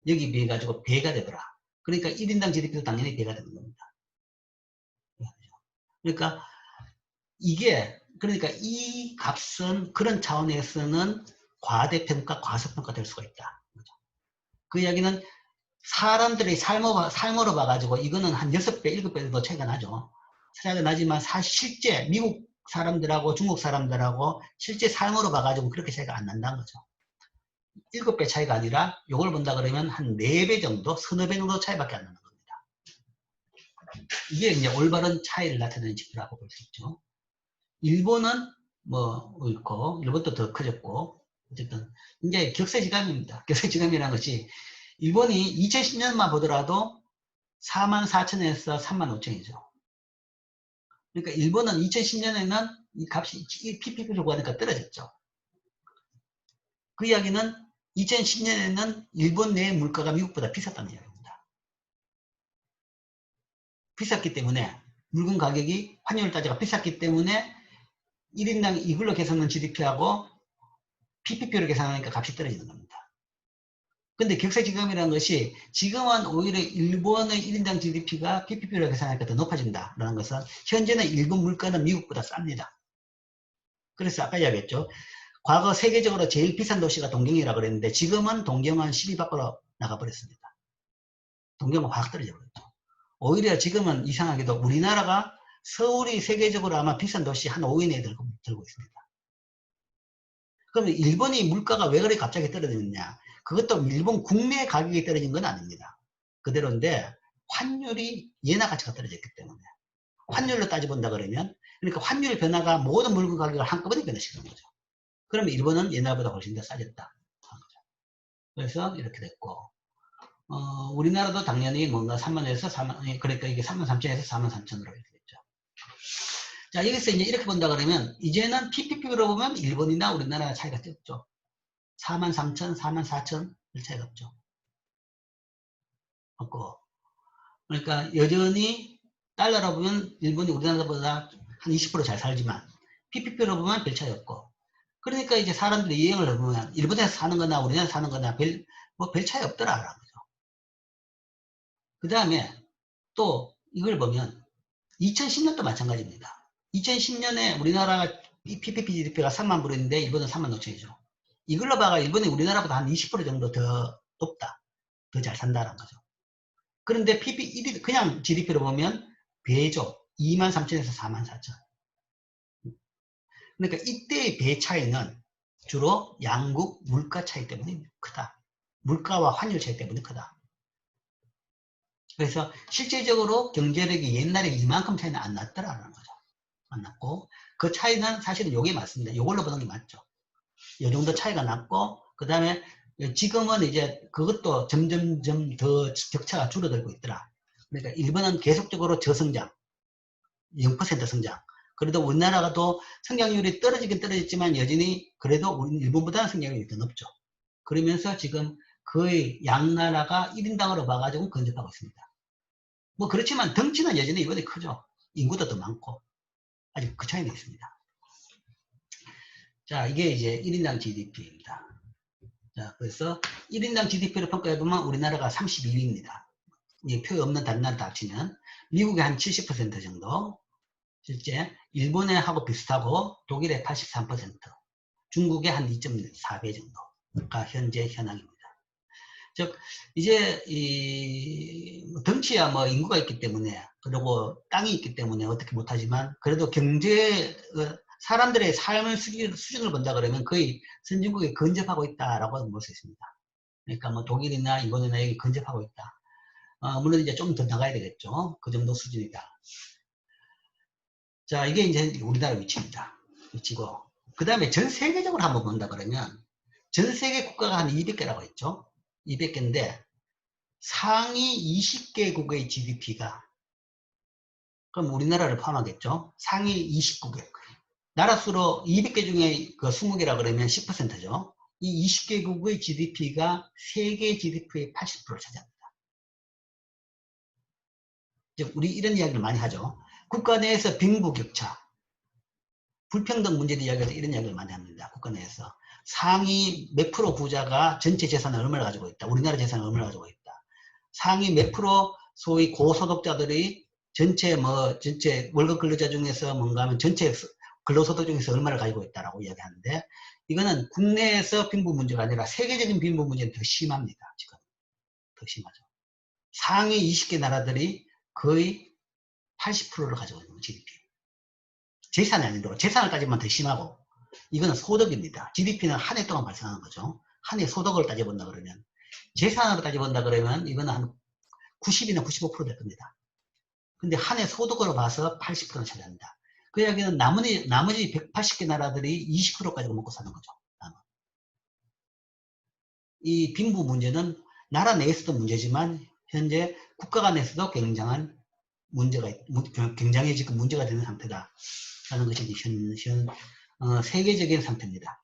여기 비해 가지고 배가 되더라. 그러니까 1인당 GDP도 당연히 배가 되는 겁니다. 그러니까 그러니까 이 값은 그런 차원에서는 과대평가, 과소평가 될 수가 있다. 그 이야기는 사람들의 삶으로 봐가지고 이거는 한 6배, 7배 정도 차이가 나죠. 차이가 나지만 사실 실제 미국 사람들하고 중국 사람들하고 실제 삶으로 봐가지고 그렇게 차이가 안 난다는 거죠. 7배 차이가 아니라 이걸 본다 그러면 한 4배 정도, 서너 배 정도 차이밖에 안 나는 겁니다. 이게 이제 올바른 차이를 나타내는 지표라고 볼 수 있죠. 일본은 뭐 있고, 일본도 더 커졌고, 어쨌든 이제 격세지감입니다. 격세지감이라는 것이 일본이 2010년만 보더라도 44,000원에서 35,000원이죠. 그러니까 일본은 2010년에는 이 값이 PPP를 구하니까 떨어졌죠. 그 이야기는 2010년에는 일본 내의 물가가 미국보다 비쌌다는 이야기입니다. 비쌌기 때문에 물건 가격이 환율 따지가 비쌌기 때문에 1인당 이걸로 계산한 GDP하고 PPP로 계산하니까 값이 떨어지는 겁니다. 근데 격세지감이라는 것이 지금은 오히려 일본의 1인당 GDP가 PPP로 계산하니까 더 높아진다라는 것은 현재는 일본 물가는 미국보다 쌉니다. 그래서 아까 이야기했죠. 과거 세계적으로 제일 비싼 도시가 동경이라고 그랬는데 지금은 동경은 10위 밖으로 나가버렸습니다. 동경은 확 떨어져버렸죠. 오히려 지금은 이상하게도 우리나라가 서울이 세계적으로 아마 비싼 도시 한 5위 내에 들고 있습니다. 그러면 일본이 물가가 왜 그렇게 갑자기 떨어졌느냐? 그것도 일본 국내 가격이 떨어진 건 아닙니다. 그대로인데 환율이 예나 가치가 떨어졌기 때문에 환율로 따져본다 그러면 그러니까 환율 변화가 모든 물건 가격을 한꺼번에 변화시키는 거죠. 그러면 일본은 옛날보다 훨씬 더 싸졌다. 그래서 이렇게 됐고, 우리나라도 당연히 뭔가 3만에서 4만, 그러니까 이게 3만 3천에서 4만 3천으로 이렇게 됐죠. 자, 여기서 이제 이렇게 본다 그러면, 이제는 PPP로 보면 일본이나 우리나라 차이가 적죠. 4만 3천, 4만 4천, 별 차이가 없죠. 없고. 그러니까 여전히 달러로 보면 일본이 우리나라보다 한 20% 잘 살지만, PPP로 보면 별 차이 없고. 그러니까 이제 사람들이 이행을 해보면, 일본에서 사는 거나 우리나라에서 사는 거나 별 차이 없더라라는 거죠. 그 다음에 또 이걸 보면, 2010년도 마찬가지입니다. 2010년에 우리나라가 PPP GDP가 3만 불인데 일본은 3만 5천이죠. 이걸로 봐가 일본이 우리나라보다 한 20% 정도 더 높다. 더 잘 산다는 거죠. 그런데 PPP 그냥 GDP로 보면 배죠. 2만 3천에서 4만 4천. 그러니까 이때의 배 차이는 주로 양국 물가 차이 때문에 크다. 물가와 환율 차이 때문에 크다. 그래서 실제적으로 경제력이 옛날에 이만큼 차이는 안 났더라는 거죠. 안 났고, 그 차이는 사실은 요게 맞습니다. 요걸로 보는 게 맞죠. 요 정도 차이가 났고, 그 다음에 지금은 이제 그것도 점점점 더 격차가 줄어들고 있더라. 그러니까 일본은 계속적으로 저성장, 0% 성장. 그래도 우리나라도 성장률이 떨어지긴 떨어졌지만 여전히 그래도 일본보다는 성장률이 더 높죠. 그러면서 지금 거의 양나라가 1인당으로 봐가지고 근접하고 있습니다. 뭐 그렇지만 덩치는 여전히 일본이 크죠. 인구도 더 많고. 아직 그 차이는 있습니다. 자, 이게 이제 1인당 GDP입니다. 자, 그래서 1인당 GDP를 평가해보면 우리나라가 32위입니다. 이 표 없는 다른 나라 다 합치면. 미국의 한 70% 정도. 실제 일본에 하고 비슷하고 독일의 83%, 중국의 한 2.4배 정도가 현재 현황입니다. 즉 이제 이 덩치야 뭐 인구가 있기 때문에 그리고 땅이 있기 때문에 어떻게 못하지만 그래도 경제 사람들의 삶의 수준을 본다 그러면 거의 선진국에 근접하고 있다라고 볼 수 있습니다. 그러니까 뭐 독일이나 일본이나 여기 근접하고 있다. 물론 이제 좀 더 나가야 되겠죠. 그 정도 수준이다. 자, 이게 이제 우리나라 위치입니다. 위치고. 그 다음에 전 세계적으로 한번 본다 그러면, 전 세계 국가가 한 200개라고 했죠. 200개인데, 상위 20개국의 GDP가, 그럼 우리나라를 포함하겠죠. 상위 29개. 나라 수로 200개 중에 그 20개라 그러면 10%죠. 이 20개국의 GDP가 세계 GDP의 80%를 차지합니다. 즉, 우리 이런 이야기를 많이 하죠. 국가 내에서 빈부격차, 불평등 문제에 이야기해서 이런 이야기를 많이 합니다. 국가 내에서. 상위 몇 프로 부자가 전체 재산을 얼마나 가지고 있다. 우리나라 재산을 얼마나 가지고 있다. 상위 몇 프로 소위 고소득자들이 전체 월급 근로자 중에서 뭔가 하면 전체 근로소득 중에서 얼마를 가지고 있다라고 이야기하는데 이거는 국내에서 빈부 문제가 아니라 세계적인 빈부 문제는 더 심합니다. 지금. 더 심하죠. 상위 20개 나라들이 거의 80%를 가지고 있는 GDP. 재산이 아니고 재산을 따지면 더 심하고 이거는 소득입니다. GDP는 한 해 동안 발생하는 거죠. 한 해 소득을 따져본다 그러면 재산으로 따져본다 그러면 이거는 한 90이나 95%될 겁니다. 근데 한 해 소득으로 봐서 80%는 차지합니다. 그 이야기는 나머지 180개 나라들이 20% 가지고 먹고 사는 거죠. 이 빈부 문제는 나라 내에서도 문제지만 현재 국가 간에서도 굉장히 지금 문제가 되는 상태다. 라는 것이 세계적인 상태입니다.